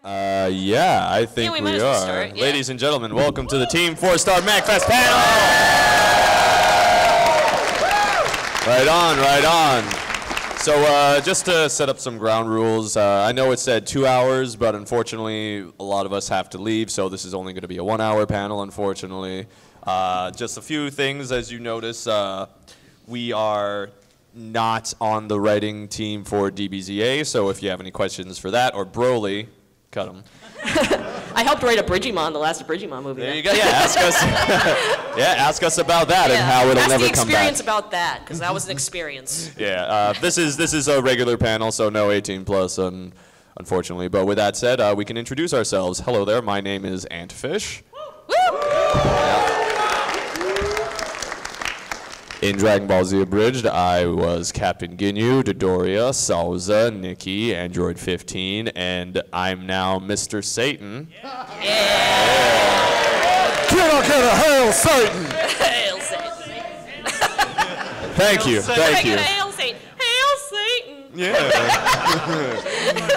Yeah, I think we we might as well are. start, yeah. Ladies and gentlemen, welcome to the TeamFourStar MAGFest panel! Right on, right on. So just to set up some ground rules, I know it said 2 hours, but unfortunately a lot of us have to leave, so this is only going to be a 1 hour panel, unfortunately. Just a few things, as you notice, we are not on the writing team for DBZA, so if you have any questions for that, or Broly, cut them. I helped write a Bridgimon, the last Bridgimon movie. There you go. Yeah, ask us. Yeah, ask us about that and how it'll never come back. That's the experience about that, because that was an experience. Yeah, this is a regular panel, so no 18 plus, unfortunately. But with that said, we can introduce ourselves. Hello there. My name is Antfish. In Dragon Ball Z Abridged, I was Captain Ginyu, Dodoria, Salza, Nikki, Android 15, and I'm now Mr. Satan. Yeah. Kidda, hail Satan! Hail Satan. Thank you, thank you. Hail Satan. Hail Satan.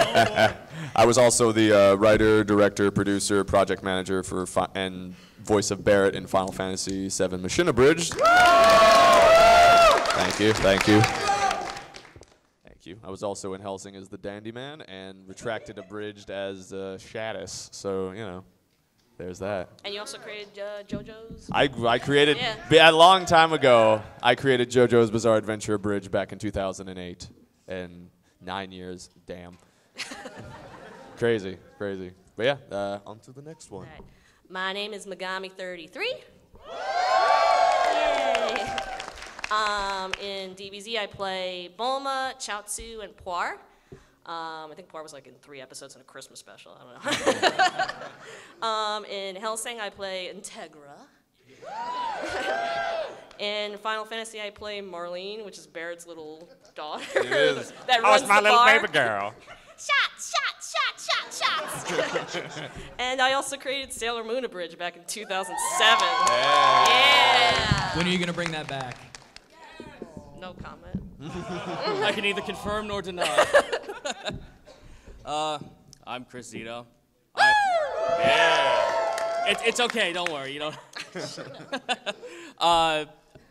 Yeah. I was also the writer, director, producer, project manager for and voice of Barrett in Final Fantasy VII Machine Abridged. Thank you, thank you. Thank you. I was also in Helsing as the Dandy Man and retracted Abridged as Shadis, so, you know, there's that. And you also created JoJo's? I created, a long time ago, I created JoJo's Bizarre Adventure Abridged back in 2008. And 9 years, damn. Crazy, crazy. But yeah, on to the next one. Right. My name is Megami33. Yay. In DBZ, I play Bulma, Chaozu, and Poir. I think Poir was like in 3 episodes in a Christmas special. I don't know. In Hellsing, I play Integra. In Final Fantasy, I play Marlene, which is Barrett's little daughter. It is. That runs it's my the little bar. baby girl. Shots. And I also created Sailor Moon Abridged back in 2007. Yeah. When are you going to bring that back? No comment. I can neither confirm nor deny. I'm Chris Zito. Yeah. It's okay. Don't worry. You don't.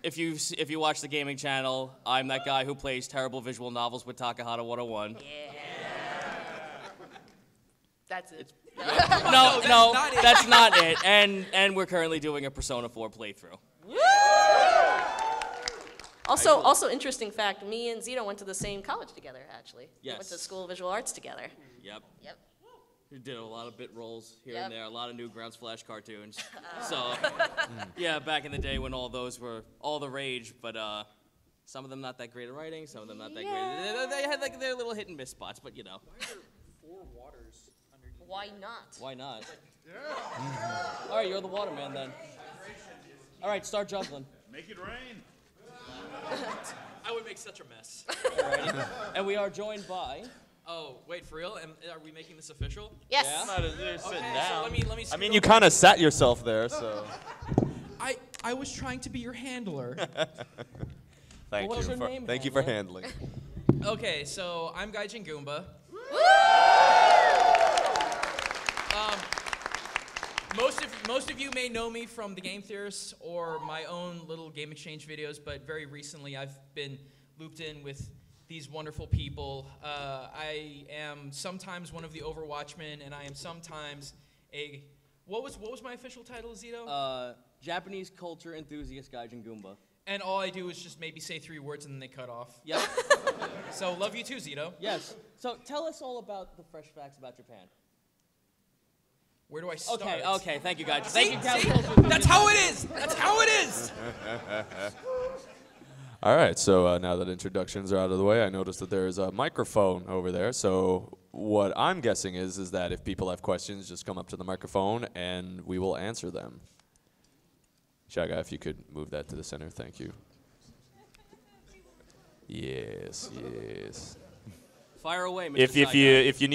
If you watch the gaming channel, I'm that guy who plays terrible visual novels with Takahata 101. Yeah. That's it. No, that's not it. And we're currently doing a Persona 4 playthrough. Woo! Also, interesting fact, me and Zito went to the same college together, actually. Yes. We went to School of Visual Arts together. Yep. Yep. We did a lot of bit roles here Yep. and there, a lot of Newgrounds Flash cartoons. So, yeah, back in the day when all those were all the rage, but some of them not that great at writing, some of them not that great. They had like their little hit and miss spots, but you know. Why are there 4 waters underneath? Why not? Why not? Yeah. All right, you're the waterman then. All right, start juggling. Make it rain. I would make such a mess. Alrighty. And we are joined by. Oh, wait, for real? Are we making this official? Yes. Yeah? Not as you're sitting down. So let me I mean, you kind of sat yourself there, so. I was trying to be your handler. Thank What was you your name, thank you for handling. Okay, so I'm Gaijin Goomba. Most of you may know me from the Game Theorists or my own little game exchange videos, but very recently I've been looped in with these wonderful people. I am sometimes one of the Overwatchmen, and I am sometimes a what was my official title, Zito? Japanese culture enthusiast Gaijin Goomba. And all I do is just maybe say 3 words and then they cut off. Yep. So love you too, Zito. Yes. So tell us all about the fresh facts about Japan. Where do I start? Okay. Thank you, guys. See? Thank you. That's how it is. That's how it is. All right, so now that introductions are out of the way, I noticed that there is a microphone over there. So what I'm guessing is that if people have questions, just come up to the microphone and we will answer them. Shaga, if you could move that to the center, thank you. Yes. Fire away, Mr. If you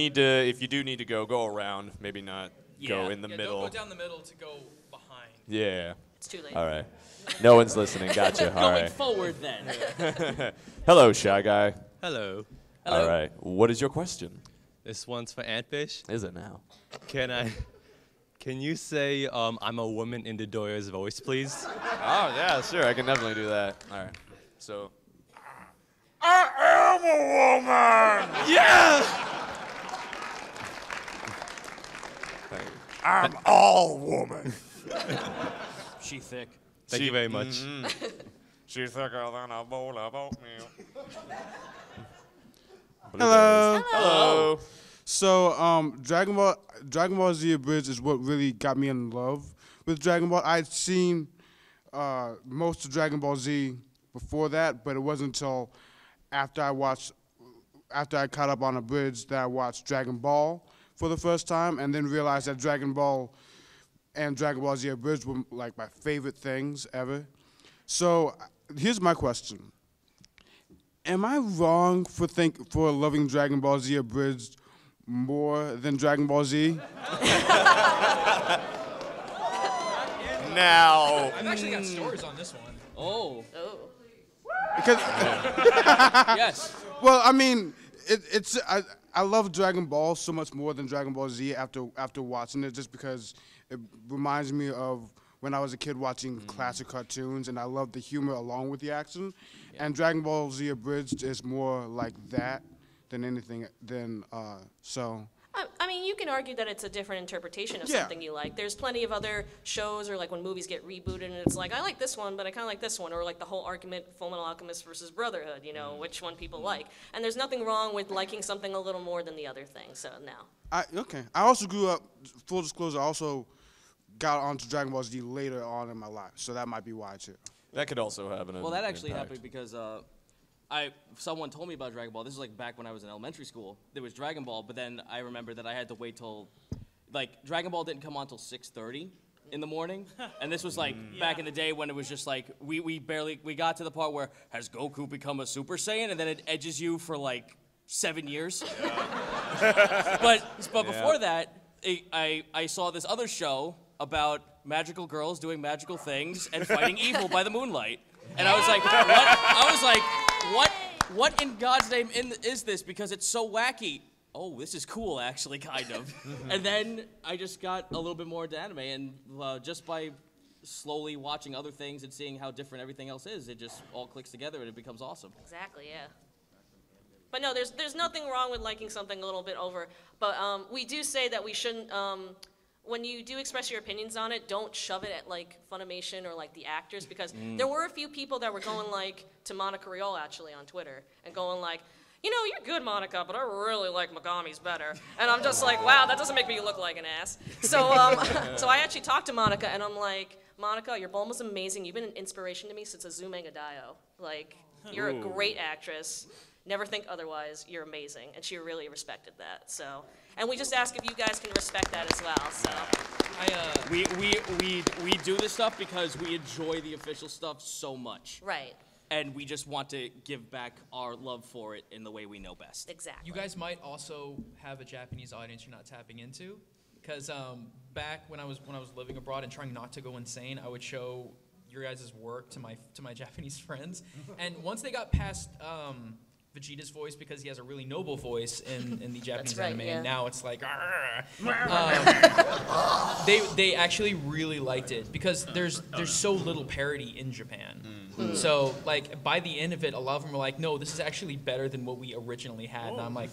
do need to go around, maybe not go in the middle. Don't go down the middle to go behind. Yeah. It's too late. All right. No one's listening. Gotcha. All Going right. forward then. Hello, Shy Guy. Hello. All right. What is your question? This one's for Antfish. Is it now? Can you say I'm a woman in the Doyer's voice, please? Oh, yeah, sure. I can definitely do that. All right. So. I am a woman! Yeah! I'm all woman. She thick. Thank you very much. She's thicker than a bowl of oatmeal. Hello. Hello. So, Dragon Ball Z Abridged is what really got me in love with Dragon Ball. I'd seen most of Dragon Ball Z before that, but it wasn't until after I caught up on Abridged that I watched Dragon Ball for the first time, and then realized that Dragon Ball and Dragon Ball Z Abridged were like my favorite things ever. So, here's my question. Am I wrong for loving Dragon Ball Z Abridged more than Dragon Ball Z? Now. I've actually got stories on this one. Oh. Oh. Because, Yes. well, I mean, I love Dragon Ball so much more than Dragon Ball Z after watching it, just because it reminds me of when I was a kid watching classic cartoons, and I love the humor along with the action. Yeah. And Dragon Ball Z Abridged is more like that than anything. So. I mean, you can argue that it's a different interpretation of Yeah. something you like. There's plenty of other shows, or like when movies get rebooted, and it's like, I like this one, but I kind of like this one, or like the whole argument, Fullmetal Alchemist versus Brotherhood, you know, which one people like. And there's nothing wrong with liking something a little more than the other thing, so no. Okay. I also grew up, full disclosure, I also got onto Dragon Ball Z later on in my life, so that might be why too. That could also have an Well, that actually impact. happened because someone told me about Dragon Ball. This is like back when I was in elementary school. There was Dragon Ball, but then I remember that I had to wait till, like, Dragon Ball didn't come on till 6:30 in the morning, and this was like back in the day when it was just like we got to the part where has Goku become a Super Saiyan, and then it edges you for like 7 years. but before that, I saw this other show about magical girls doing magical things and fighting evil by the moonlight. And I was like, what? I was like, what in God's name is this? Because it's so wacky. Oh, this is cool, actually, kind of. And then I just got a little bit more into anime, and just by slowly watching other things and seeing how different everything else is, it just all clicks together and it becomes awesome. Exactly, yeah. But no, there's nothing wrong with liking something a little bit over. But we do say that we shouldn't, when you do express your opinions on it, don't shove it at like Funimation or like the actors, because there were a few people that were going like to Monica Rial actually on Twitter and going like, you know, you're good, Monica, but I really like Megami's better. And I'm just like, wow, that doesn't make me look like an ass. So so I actually talked to Monica, and I'm like, Monica, your Bulma's amazing. You've been an inspiration to me since Azume Gadayo. Like, you're a great actress. Never think otherwise. You're amazing. And she really respected that. So, and we just ask if you guys can respect that as well. So, We do this stuff because we enjoy the official stuff so much. right, And we just want to give back our love for it in the way we know best. exactly. You guys might also have a Japanese audience you're not tapping into, because back when I was living abroad and trying not to go insane, I would show your guys' work to my Japanese friends, and once they got past Vegeta's voice, because he has a really noble voice in the Japanese right, anime, yeah. and now it's like, they actually really liked it, because there's so little parody in Japan. So like by the end of it, a lot of them were like, no, this is actually better than what we originally had. And I'm like,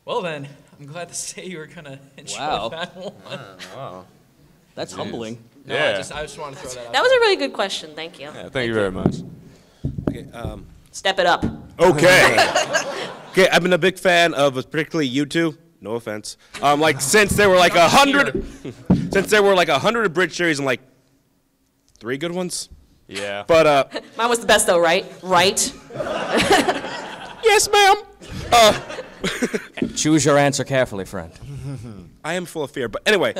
well then, I'm glad to say you were gonna enjoy Wow. that one. Wow. That's humbling. No, Yeah. I just wanted to throw that out. That was a really good question. Thank you. Yeah, thank you very much. Okay, Step it up. okay. Okay, I've been a big fan of particularly you two. No offense. Like since there were like 100, since there were like 100 abridged series and like 3 good ones. Yeah. But Mine was the best though, right? Right? yes, ma'am. Choose your answer carefully, friend. I am full of fear. But anyway,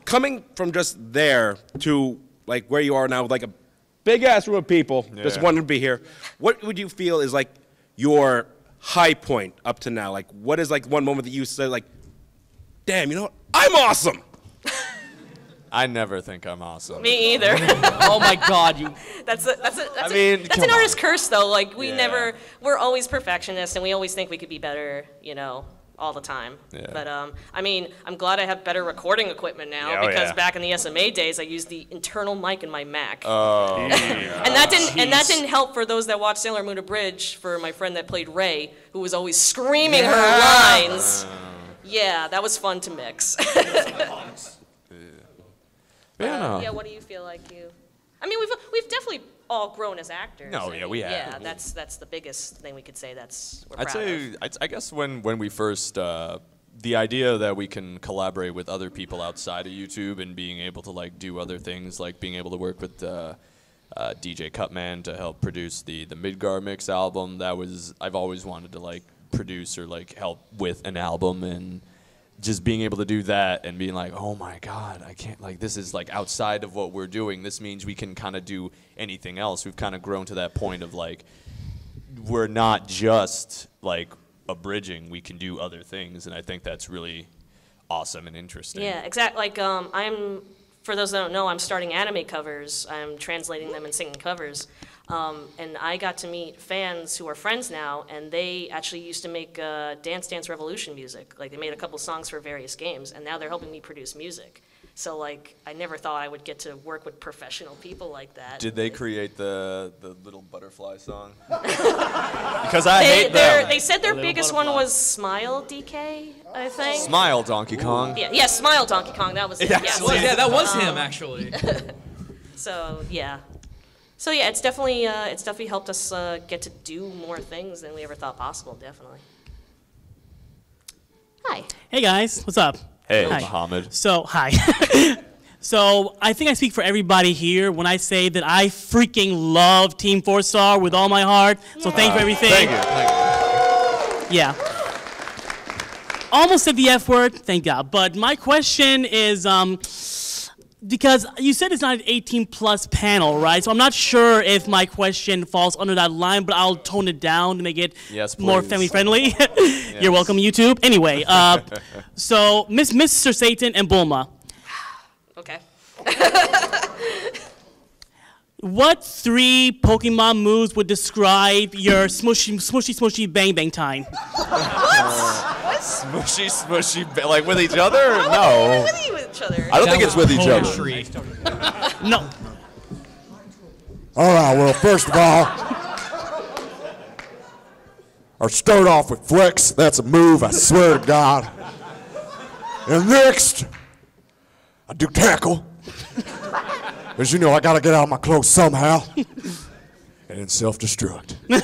coming from just there to like where you are now, with like a big ass room of people just Yeah. wanting to be here, what would you feel is like your high point up to now? Like, what is like one moment that you said like, damn, you know what? I'm awesome. I never think I'm awesome. Me either. Oh my God, you. That's mean, an come artist's on. curse though. Like Yeah. we're always perfectionists, and we always think we could be better, you know, all the time. Yeah. But I mean, I'm glad I have better recording equipment now Yeah, oh, because yeah. back in the SMA days, I used the internal mic in my Mac. Oh. And that didn't help for those that watched Sailor Moon Abridged for my friend that played Ray, who was always screaming her lines. Yeah, that was fun to mix. Yeah, what do you feel like you? I mean, we've definitely all grown as actors. No, yeah, we have. Yeah, that's the biggest thing we could say. We're I'd proud say, of. I guess when we first, the idea that we can collaborate with other people outside of YouTube and being able to like do other things, like being able to work with DJ Cutman to help produce the Midgar Mix album, I've always wanted to like produce or like help with an album, and just being able to do that and being like, oh my God, I can't, like, this is like outside of what we're doing. This means we can kind of do anything else. We've kind of grown to that point of like, we're not just like abridging, we can do other things. And I think that's really awesome and interesting. Yeah, exactly. Like, for those that don't know, I'm starting anime covers. I'm translating them and singing covers. And I got to meet fans who are friends now, and they actually used to make Dance Dance Revolution music. Like, they made a couple songs for various games, and now they're helping me produce music. So, like, I never thought I would get to work with professional people like that. Did they create the little butterfly song? Because I hate them. They said their biggest one was Smile DK, I think. Smile, Donkey Kong. Yeah, Smile Donkey Kong, that was it. Yes. Yeah, that was him, actually. So, yeah. So yeah, it's definitely helped us get to do more things than we ever thought possible. Definitely. Hi. Hey guys, what's up? Hey, Hi. Muhammad. So hi. So I think I speak for everybody here when I say that I freaking love TeamFourStar with all my heart. So thank you for everything. Thank you. Yeah. Almost said the F word, thank God. But my question is, because you said it's not an 18+ panel, right? So I'm not sure if my question falls under that line, but I'll tone it down to make it more family friendly. Yes. You're welcome, YouTube. Anyway, so Mr. Satan and Bulma. Okay. What 3 Pokemon moves would describe your smushy bang bang time? Smushy, like with each other? Or no. With each other. I don't think it's with each other. No. All right, well, first of all, I'll start off with flex. That's a move, I swear to God. And next, I do tackle. Because, you know, I got to get out of my clothes somehow. And then self-destruct. Damn.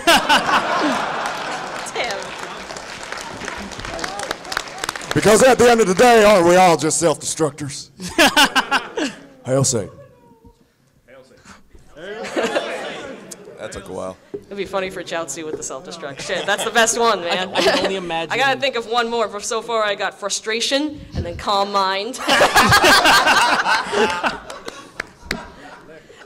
Because at the end of the day, aren't we all just self-destructors? Hail Satan. That took a while. It'd be funny for Chaozu with the self-destruct. Shit, that's the best one, man. I can only imagine. I gotta think of one more. For so far, I got frustration and then calm mind.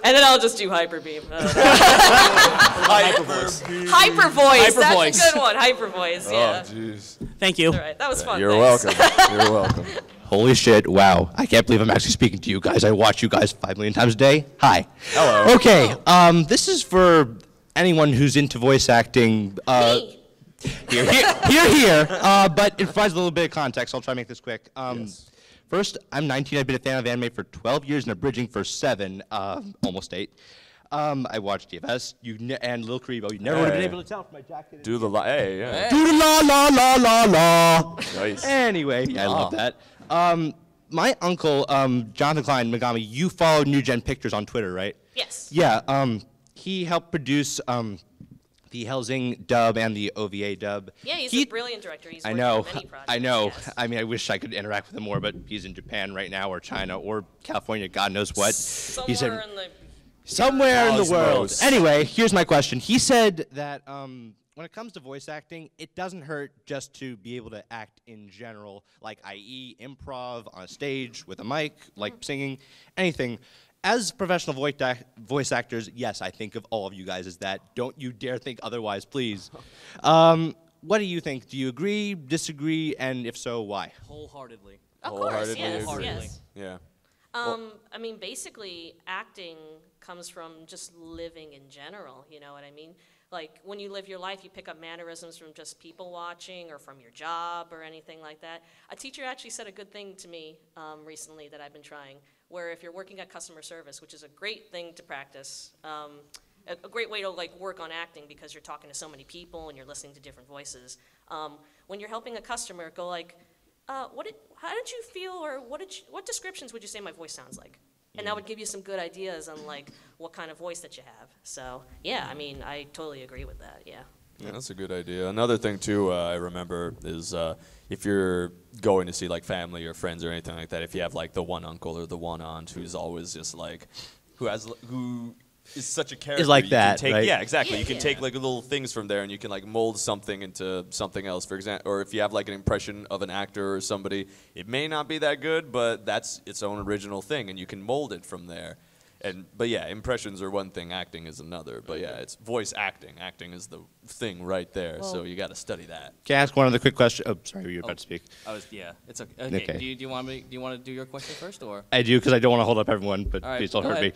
And then I'll just do hyper beam. Hyper voice. Hyper voice. Hyper voice. That's a good one. Hyper voice. Yeah. Oh, jeez. Thank you. All right, that was fun. You're Thanks. welcome. You're welcome. Holy shit, wow. I can't believe I'm actually speaking to you guys. I watch you guys 5 million times a day. Hi. Hello. Okay, this is for anyone who's into voice acting. Me. Here. But it provides a little bit of context. I'll try to make this quick. Yes. First, I'm 19. I've been a fan of anime for 12 years and abridging for 7, almost 8. I watched DFS and Lil Karibo. You never would have been able to tell from my jacket. Do the hey, yeah. Do the la la la la la. Nice. Anyway, yeah, I love that. My uncle, Jonathan Klein Megami, you follow New Gen Pictures on Twitter, right? Yes. Yeah, he helped produce the Helsing dub and the OVA dub. Yeah, he's a brilliant director. He's I worked know, on many projects. I know. Yes. I mean, I wish I could interact with him more, but he's in Japan right now, or China, or California, God knows what. Somewhere in the Somewhere in the world. Cosmos. Anyway, here's my question. He said that when it comes to voice acting, it doesn't hurt just to be able to act in general, like i.e. improv on a stage with a mic, like singing, anything. As professional voice actors, yes, I think of all of you guys as that. Don't you dare think otherwise, please. What do you think? Do you agree, disagree, and if so, why? Wholeheartedly. Of course, Wholeheartedly yes, agree. yes. Yeah. I mean, basically, acting comes from just living in general, you know what I mean? like when you live your life, you pick up mannerisms from just people watching or from your job or anything like that. A teacher actually said a good thing to me recently that I've been trying, where if you're working at customer service, which is a great thing to practice, a great way to like work on acting because you're talking to so many people and you're listening to different voices. When you're helping a customer, go like, how did you feel, or what descriptions would you say my voice sounds like? And that would give you some good ideas on like what kind of voice that you have. So yeah, I mean, I totally agree with that. Yeah. Yeah, that's a good idea. Another thing too, I remember is if you're going to see like family or friends or anything like that, if you have like the one uncle or the one aunt who's always just like, who is such a character. Is like you that, can take, right? Yeah, exactly. Yeah, you can yeah. take like little things from there and you can like mold something into something else. For example, or if you have like an impression of an actor or somebody, it may not be that good, but that's its own original thing and you can mold it from there. But yeah, impressions are one thing, acting is another. But yeah, it's voice acting. Acting is the thing right there, so you got to study that. Can I ask one other quick question? Oh, sorry, you were about to speak. It's okay. Okay. Okay. Do you want to do your question first, or? I do, because I don't want to hold up everyone, but All right, please don't go hurt ahead.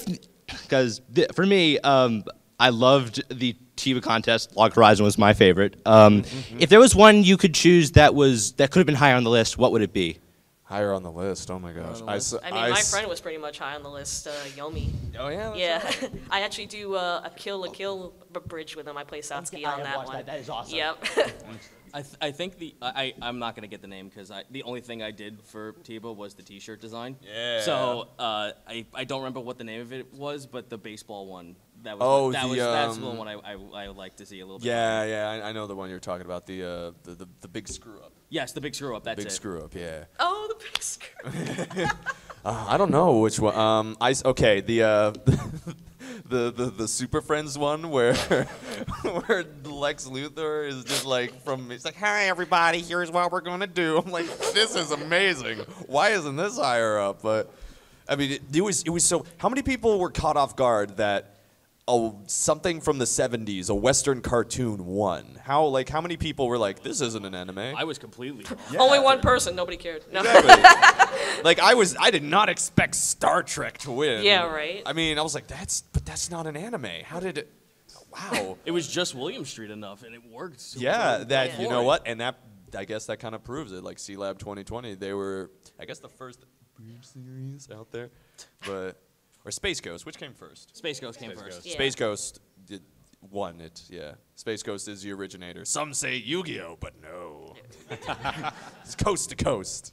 me. Because for me, I loved the TIVA contest. Log Horizon was my favorite. If there was one you could choose that could have been higher on the list, what would it be? Higher on the list. Oh my gosh. I mean, my friend was pretty much high on the list, Yomi. Oh yeah. That's Yeah, right. I actually do a kill bridge with him. I play Satsuki on that one. That is awesome. Yep. I think I'm not gonna get the name because the only thing I did for Tiba was the T-shirt design. Yeah. So I don't remember what the name of it was, but the baseball one. That's the one I would like to see a little bit. Yeah, I know the one you're talking about. The big screw up. Yes, the big screw up. That's Big it. screw up. Yeah. Oh, the big screw. I don't know which one. Okay, the Super Friends one where where Lex Luthor is just like it's like, hi everybody, here's what we're gonna do. I'm like, this is amazing. Why isn't this higher up? But I mean, it was so. How many people were caught off guard that something from the 70s, a Western cartoon won? How many people were like, this isn't an anime? I was completely. Only one person. Nobody cared. No. Exactly. Like I did not expect Star Trek to win. Yeah, right. I mean, I was like, that's not an anime. How did it? Wow. It was just William Street enough, and it worked. Super Yeah, well that you for know it. what, and I guess that kind of proves it. Like C-Lab 2020, they were, I guess, the first weird series out there, or Space Ghost, which came first? Space Ghost came first. Yeah. Space Ghost won it. Yeah, Space Ghost is the originator. Some say Yu-Gi-Oh, but no, it's coast to coast.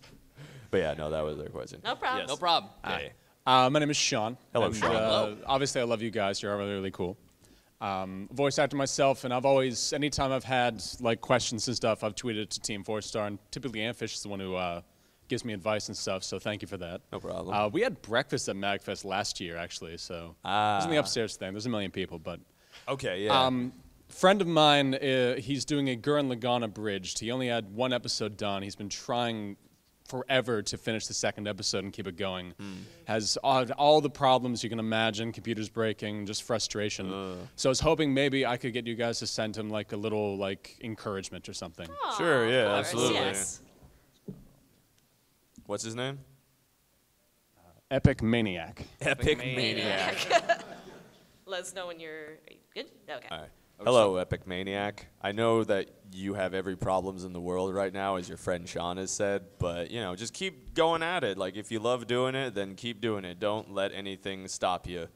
But yeah, no, that was their question. No problem. Yes. No problem. Okay. My name is Sean. Hello, and, Sean. Hello. Obviously, I love you guys. You're really, really cool. Voice actor myself, and I've always, anytime I've had like questions and stuff, I've tweeted to TeamFourStar, and typically Amfish is the one who gives me advice and stuff. So thank you for that. No problem. We had breakfast at MAGFest last year, actually. So it was in the upstairs thing. There's a million people, but Okay, yeah. friend of mine, he's doing a Gurren Lagann bridge. He only had one episode done. He's been trying forever to finish the second episode and keep it going. Has all the problems you can imagine, computers breaking, just frustration. So I was hoping maybe I could get you guys to send him like a little like encouragement or something. Sure, Of yeah, course, absolutely. Yes. What's his name? Epic Maniac. Epic Maniac. Let us know when you're good. Okay. All right. Hello, Epic Maniac. I know that you have every problems in the world right now, as your friend Sean has said, but, just keep going at it. Like, if you love doing it, then keep doing it. Don't let anything stop you.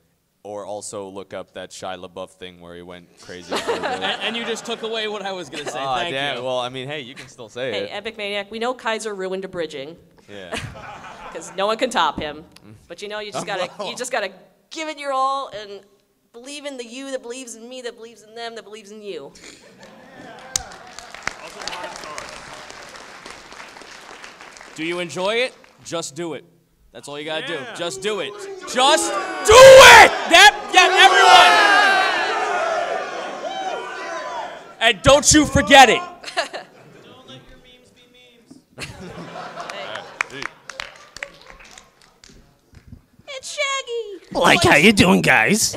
Or also look up that Shia LaBeouf thing where he went crazy. And you just took away what I was gonna say. Thank damn. you. Well, I mean, hey, you can still say Hey, it. Epic Maniac, we know Kaiser ruined a bridging Yeah. because no one can top him. But you just gotta give it your all and believe in the you that believes in me, that believes in them, that believes in you. Do you enjoy it? Just do it. That's all you gotta do. Just do it. Just do it! Everyone! And don't you forget it. Don't let your memes be memes. It's Shaggy. Like, how you doing, guys?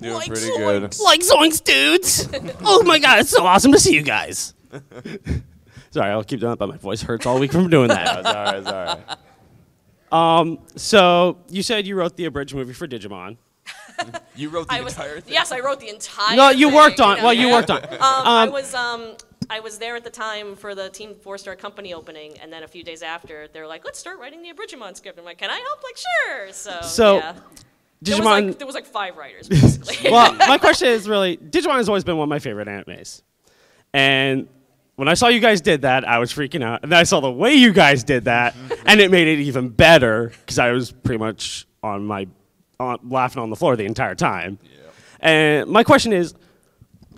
Doing pretty good. Like zoinks, dudes. Oh my god, it's so awesome to see you guys. Sorry, I'll keep doing that, but my voice hurts all week from doing that. It's all right, it's all right. So you said you wrote the abridged movie for Digimon. You wrote the entire thing? Yes, I wrote the entire No, you thing, worked on. you Well, know? you worked on. I was there at the time for the TeamFourStar company opening, and then a few days after, they were like, "Let's start writing the Abridgimon script." I'm like, "Can I help?" Like, sure. So yeah. Digimon. There was like 5 writers, basically. Well, my question is really, Digimon has always been one of my favorite animes, and when I saw you guys did that, I was freaking out, and then I saw the way you guys did that, and it made it even better because I was pretty much laughing on the floor the entire time. Yeah. And my question is,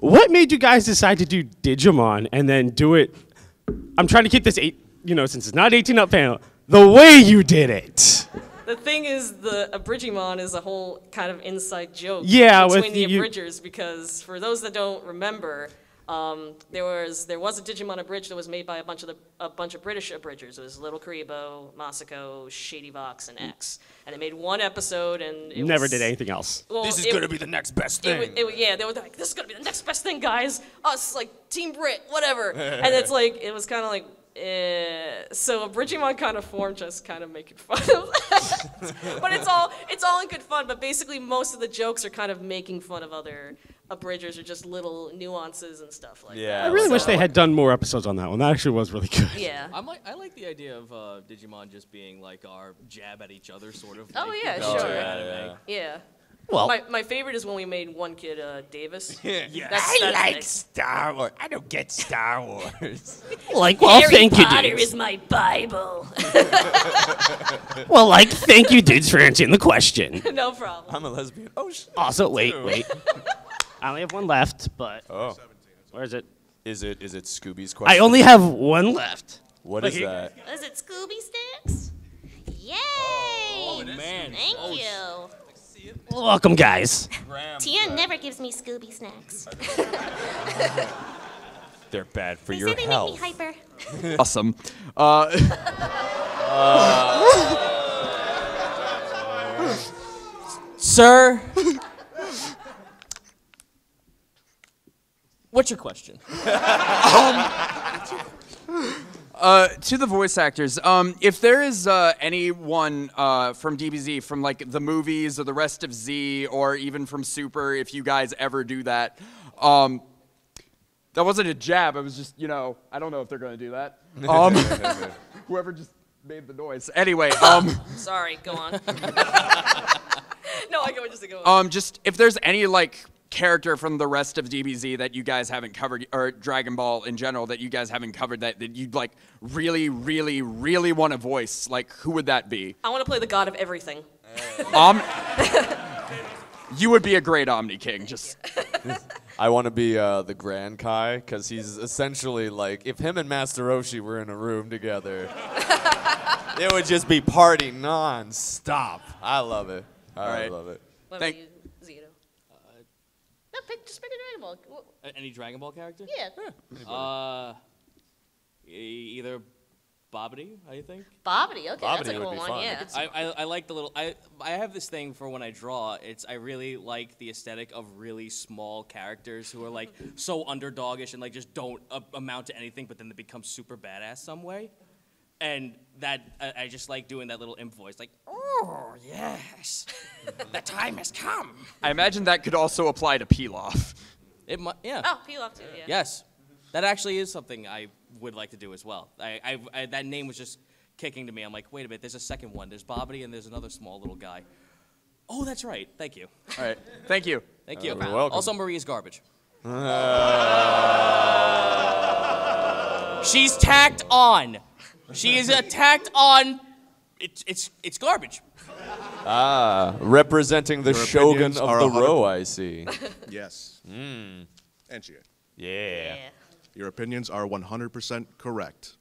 what made you guys decide to do Digimon and then do it? I'm trying to keep this since it's not 18 up panel, the way you did it. The thing is, the Abridgimon is a whole kind of inside joke with between the Abridgers, because for those that don't remember, there was a Digimon Abridged that was made by a bunch of British Abridgers. It was Little Karibo, Masako, Shady Vox, and X. And they made one episode, and it never did anything else. Well, this is going to be the next best thing. Yeah, they were like, "This is going to be the next best thing, guys. Us, like Team Brit, whatever." And it's like, it was kind of like, so Abridgimon kind of formed, just kind of making fun of that. But it's all in good fun. But basically, most of the jokes are kind of making fun of other Abridgers, or just little nuances and stuff like that. I really wish they had done more episodes on that one. That actually was really good. Yeah. I like the idea of Digimon just being like our jab at each other, sort of. Oh like, yeah, oh, sure. Yeah. Well, my favorite is when we made one kid Davis. Yeah. That's like Star Wars. I don't get Star Wars. Thank you, Potter dudes. is my Bible. Thank you, dudes, for answering the question. No problem. I'm a lesbian. Oh, shit. Also, wait. I only have one left, but where is it? Is it Scooby's question? I only have one left. What is that? Is it Scooby Sticks? Yay! Oh, man. Thank you. Welcome, guys. Tia never gives me Scooby snacks. They're bad for They your say they health. make me hyper. Awesome. Sir, what's your question? To the voice actors, if there is anyone from DBZ, from like the movies or the rest of Z, or even from Super, if you guys ever do that, that wasn't a jab. It was just, I don't know if they're gonna do that. Whoever just made the noise. Anyway, Sorry, go on. No, I get what you're saying. Go on. just if there's any like character from the rest of DBZ that you guys haven't covered, or Dragon Ball in general that you guys haven't covered, that you'd like really, really, really want to voice, like who would that be? I want to play the god of everything. You would be a great Omni King. Just. I want to be the Grand Kai, because he's essentially like, if him and Master Roshi were in a room together, it would just be party non-stop. I love it. I love it. What about you, Zito? No, just pick a Dragon Ball. Any Dragon Ball character? Yeah. Either Bobbity, I think. Bobbity, okay, that's a Bobbity cool would be one, fun. yeah. I like the little. I have this thing for when I draw. I really like the aesthetic of really small characters who are like so underdogish and like just don't amount to anything, but then they become super badass some way. And that I just like doing that little imp voice, like, oh yes, the time has come. I imagine that could also apply to Pilaf. It might, yeah. Oh, Pilaf too, yeah. Yes, that actually is something I would like to do as well. That name was just kicking to me. I'm like, wait a minute, there's a second one. There's Bobbity and there's another small little guy. Oh, that's right. Thank you. All right. Thank you. Thank you. You're welcome. Also, Maria's garbage. She's tacked on. She is tacked on. It's garbage. Representing the Your shogun opinions of are the 100 row, I see. Yes. And Chia. Yeah. Your opinions are 100% correct.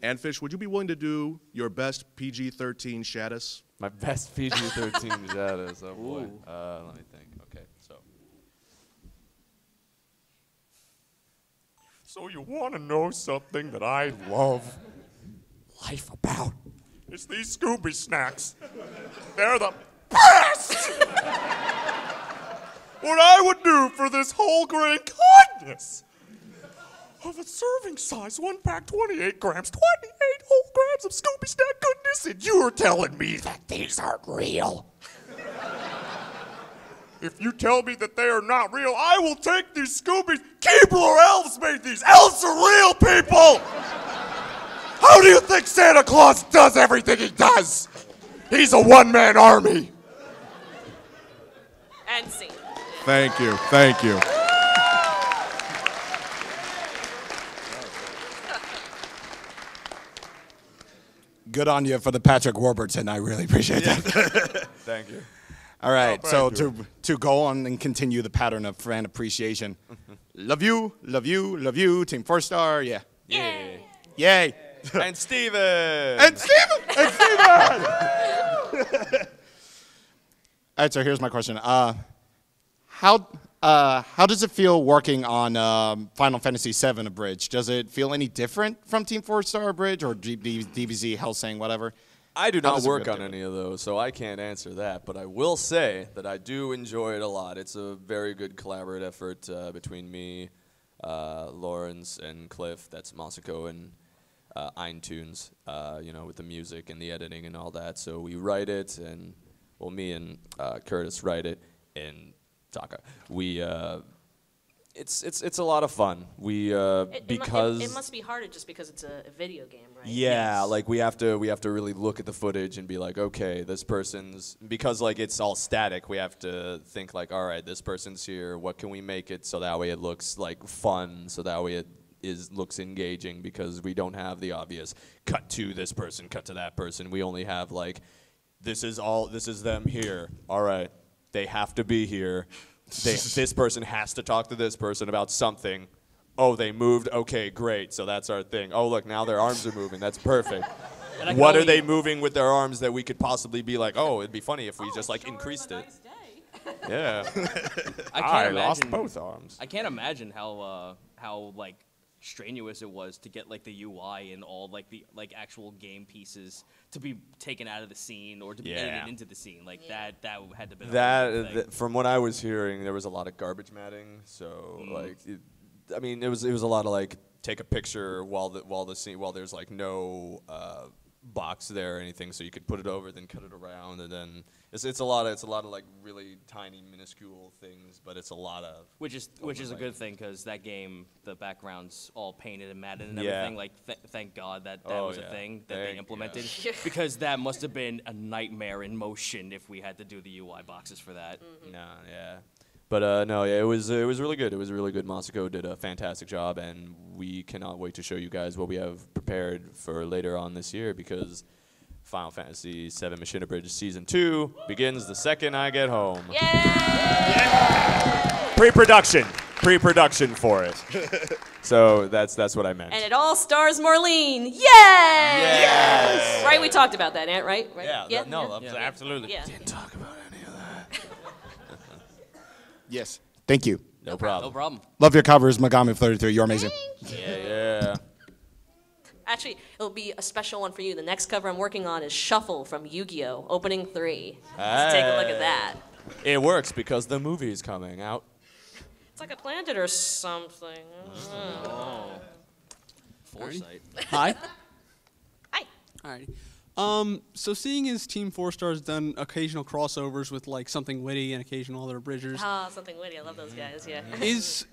And Fish, would you be willing to do your best PG-13 Shadis? My best PG-13 Shadis. Oh boy. Let me think. Okay, so you want to know something that I love life about? It's these Scooby snacks. They're the best! What I would do for this whole grain kindness of a serving size, 1 pack, 28 grams, 28 whole grams of Scooby snack goodness, and you're telling me that these aren't real? If you tell me that they are not real, I will take these Scoobies. Keebler elves made these. Elves are real people. How do you think Santa Claus does everything he does? He's a one-man army. And scene. Thank you. Thank you. Good on you for the Patrick Warburton. I really appreciate that. Thank you. All right, Oh, so thank to go on and continue the pattern of fan appreciation, love you, love you, love you, TeamFourStar, yeah. Yay. Yay. And Steven. And Steven. And Steven. All right, so here's my question. How does it feel working on Final Fantasy VII Abridged? Does it feel any different from TeamFourStar Abridged or DBZ, Hellsing, whatever? I do How not does it work feel on different? any of those, so I can't answer that. But I will say that I do enjoy it a lot. It's a very good collaborative effort between me, Lawrence, and Cliff. That's Masako and iTunes, with the music and the editing and all that. So we write it, and me and Curtis write it, and Taka. It's a lot of fun. It must be harder just because it's a video game, right? Yeah, like we have to really look at the footage and be like, okay, this person's, because like it's all static, we have to think like, all right, this person's here, what can we make it so that way it looks like fun, so that way it looks engaging, because we don't have the obvious cut to this person, cut to that person. We only have like, this is them here. All right, they have to be here. This person has to talk to this person about something. Oh, they moved. Okay, great. So that's our thing. Oh, look, now their arms are moving. That's perfect. What are they moving with their arms that we could possibly be like, oh, it'd be funny if we just like increased it. Yeah. I lost imagine both arms. I can't imagine how like strenuous it was to get like the UI and all like the actual game pieces to be taken out of the scene or to be edited into the scene. Like that had to be From what I was hearing, there was a lot of garbage matting. So like, it was a lot of like take a picture while there's like no box there or anything, so you could put it over, then cut it around, and then it's a lot of like really tiny minuscule things, but it's a lot of which is a good thing, because that game, the background's all painted and matted and everything. Like thank God that was a thing that they implemented, because that must have been a nightmare in motion if we had to do the UI boxes for that. But it was really good. It was really good. Masako did a fantastic job, and we cannot wait to show you guys what we have prepared for later on this year, because Final Fantasy VII Mission Abridged Season 2 begins the second I get home. Yay! Pre-production for it. So that's what I meant. And it all stars Marlene. Yay! Yes! Right, we talked about that, Ant, right? Yeah, absolutely. Yeah. Didn't talk about any of that. Yes. Thank you. No problem. No problem. Love your covers, Megami 33. You're amazing. Yeah. Actually, it'll be a special one for you. The next cover I'm working on is Shuffle from Yu-Gi-Oh! Opening 3. Let's take a look at that. It works because the movie's coming out. It's like I planned it or something. Foresight. Hi. Hi. Alright. So seeing as TeamFourStar's done occasional crossovers with like Something Witty and occasional other abridgers, Something witty. I love those guys. Yeah. is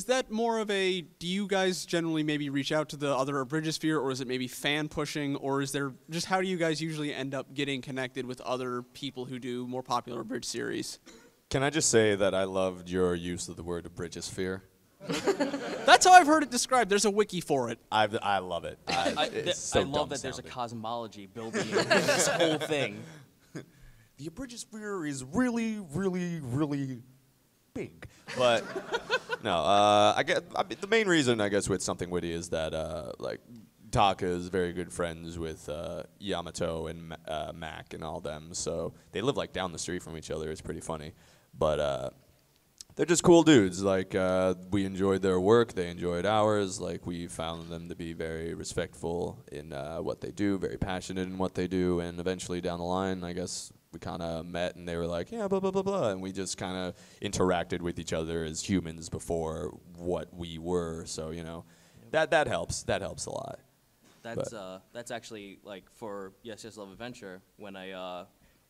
that more of a, do you guys generally maybe reach out to the other abridgosphere, or is it maybe fan pushing, or is there just, how do you guys usually end up getting connected with other people who do more popular abridged series? Can I just say that I loved your use of the word abridgosphere? That's how I've heard it described. There's a wiki for it. I love it. I love that there's a cosmology building in this whole thing. The abridgosphere is really, really, really big. But no, the main reason I guess with Something Witty is that like Taka is very good friends with Yamato and Mac and all them, so they live like down the street from each other. It's pretty funny, but they're just cool dudes. Like we enjoyed their work, they enjoyed ours. Like we found them to be very respectful in what they do, very passionate in what they do, and eventually down the line, I guess we kind of met and they were like, yeah, blah blah blah blah, and we just kind of interacted with each other as humans before what we were. So that helps. That helps a lot. That's actually like for Yes Yes Love Adventure, when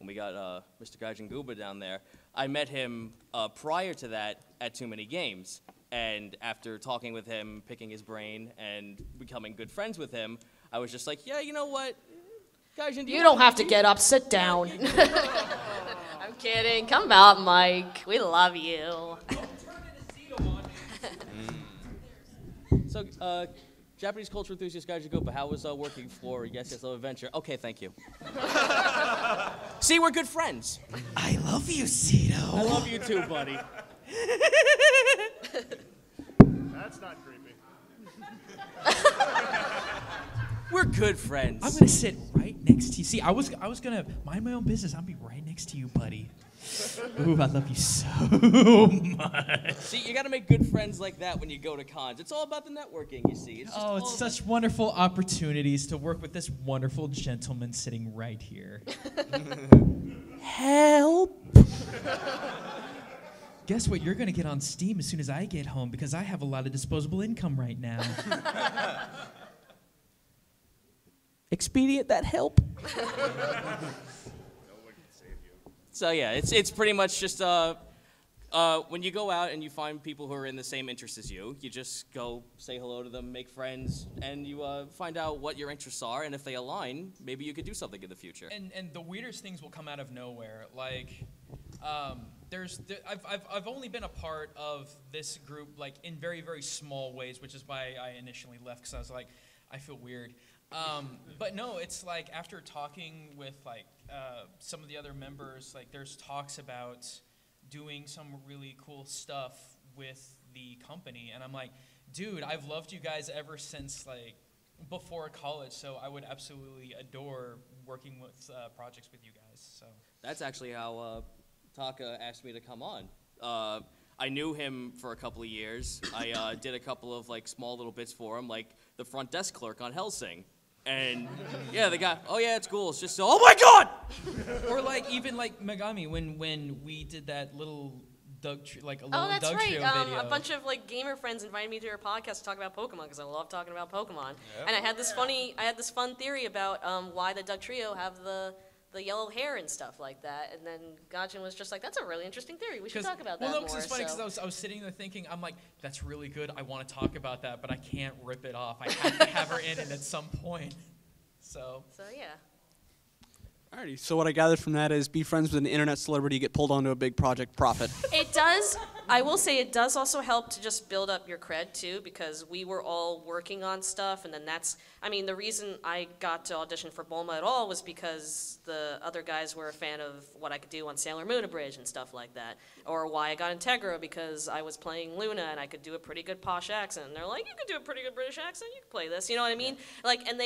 when we got Mr. Gaijin Gooba down there. I met him prior to that at Too Many Games. And after talking with him, picking his brain, and becoming good friends with him, I was just like, yeah, you know what? Gaijin, You don't have to get up. Sit down. I'm kidding. Come out, Mike. We love you. So, Japanese culture enthusiast Gaijin Gooba, how was working for Yes Yes Love Adventure? Okay, thank you. See, we're good friends. I love you, Cito. I love you too, buddy. That's not creepy. We're good friends. I'm gonna sit right next to you. See, I was gonna mind my own business. I'll be right next to you, buddy. Ooh, I love you so much. See, you gotta make good friends like that when you go to cons. It's all about the networking, you see. It's just Oh, it's such wonderful opportunities to work with this wonderful gentleman sitting right here. Help! Guess what? You're gonna get on Steam as soon as I get home because I have a lot of disposable income right now. Expedient that help. So yeah, it's pretty much just when you go out and you find people who are in the same interests as you, you just go say hello to them, make friends, and you find out what your interests are, and if they align, maybe you could do something in the future. And the weirdest things will come out of nowhere. Like, I've only been a part of this group like in very, very small ways, which is why I initially left, because I was like, I feel weird. But no, it's like after talking with like some of the other members, like there's talks about doing some really cool stuff with the company, and I'm like, dude, I've loved you guys ever since like before college, so I would absolutely adore working with projects with you guys. So that's actually how Taka asked me to come on. I knew him for a couple of years. I did a couple of like small little bits for him, like the front desk clerk on Hellsing. And yeah, the guy, oh yeah, it's cool. It's just, oh my God! Or like even like Megami when we did that little Doug Doug That's Trio right. video. A bunch of like gamer friends invited me to their podcast to talk about Pokemon because I love talking about Pokemon. And I had this fun theory about why the Doug Trio have the yellow hair and stuff like that. And then Gaijin was just like, that's a really interesting theory. We should talk about that more. Well, no, because it's funny because I was sitting there thinking, I'm like, that's really good. I want to talk about that, but I can't rip it off. I have to have her in it at some point. So yeah. Alrighty, so what I gathered from that is be friends with an internet celebrity, get pulled onto a big project, profit. It does. I will say it does also help to just build up your cred too, because we were all working on stuff, and then the reason I got to audition for Bulma at all was because the other guys were a fan of what I could do on Sailor Moon Abridged and stuff like that. Or why I got Integra, because I was playing Luna and I could do a pretty good posh accent. And they're like, you could do a pretty good British accent, you can play this, you know what I mean? Like, and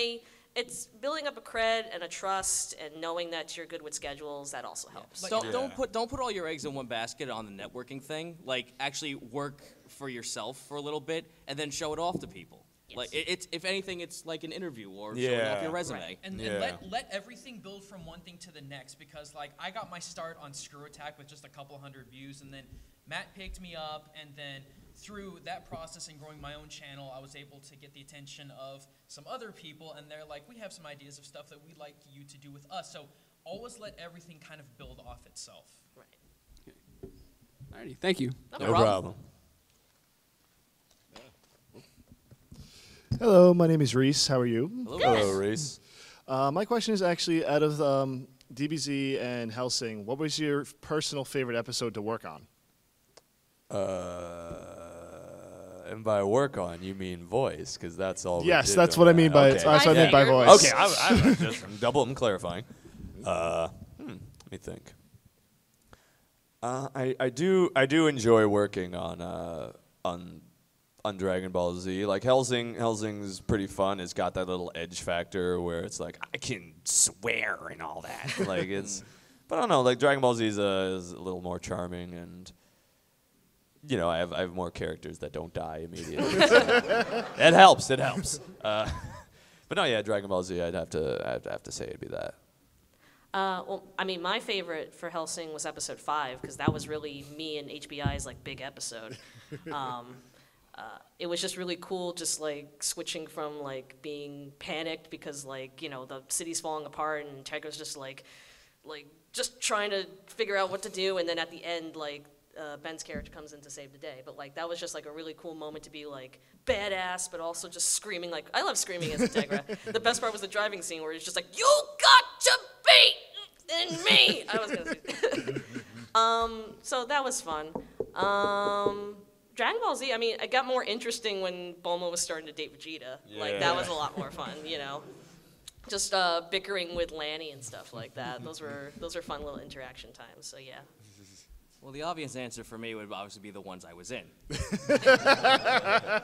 it's building up a cred and a trust and knowing that you're good with schedules. That also helps. Don't put all your eggs in one basket on the networking thing. Like actually work for yourself for a little bit and then show it off to people. Yes. Like it's if anything, it's like an interview or showing off your resume. Right. And let everything build from one thing to the next, because like I got my start on Screw Attack with just a couple hundred views, and then Matt picked me up, and then through that process and growing my own channel, I was able to get the attention of some other people, and they're like, we have some ideas of stuff that we'd like you to do with us. So always let everything kind of build off itself. Right. Alrighty, thank you. No problem. Hello, my name is Reese. How are you? Hello, Reese. My question is actually out of DBZ and Hellsing, what was your personal favorite episode to work on? And by work on, you mean voice, because that's all. Yes, we did that's what I mean by okay. that's what I mean by voice. Okay, I'm clarifying. Let me think. I do enjoy working on Dragon Ball Z. Like Hellsing's pretty fun. It's got that little edge factor where it's like I can swear and all that. Like it's, but I don't know. Like Dragon Ball Z is a little more charming, and you know I have more characters that don't die immediately. So it helps. It helps. But no, yeah, Dragon Ball Z. I'd have to say it'd be that. Well, I mean, my favorite for Hellsing was episode 5, because that was really me and HBI's like big episode. It was just really cool, just like switching from like being panicked because like, you know, the city's falling apart and Integra's just like like just trying to figure out what to do, and then at the end, like Ben's character comes in to save the day. But like that was just like a really cool moment to be like badass, but also just screaming. Like I love screaming as Integra. The best part was the driving scene where he's just like, "You got to be in me." I was gonna say. So that was fun. Dragon Ball Z, I mean, it got more interesting when Bulma was starting to date Vegeta. Yeah. Like, that was a lot more fun, you know? Just bickering with Lanny and stuff like that. Those were fun little interaction times, so yeah. Well, the obvious answer for me would obviously be the ones I was in.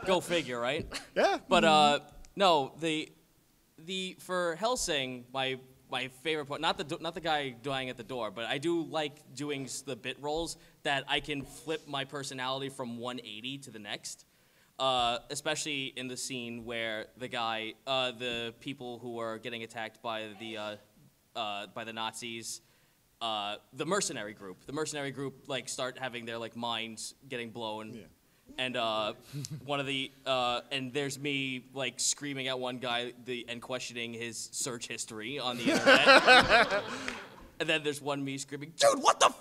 Go figure, right? Yeah. But, no, for Hellsing, my favorite part, not the guy dying at the door, but I do like doing the bit rolls that I can flip my personality from 180 to the next. Especially in the scene where the people who are getting attacked by the Nazis, the mercenary group like start having their like minds getting blown. Yeah. And and there's me like screaming at one guy and questioning his search history on the internet. And then there's one me screaming, "Dude, what the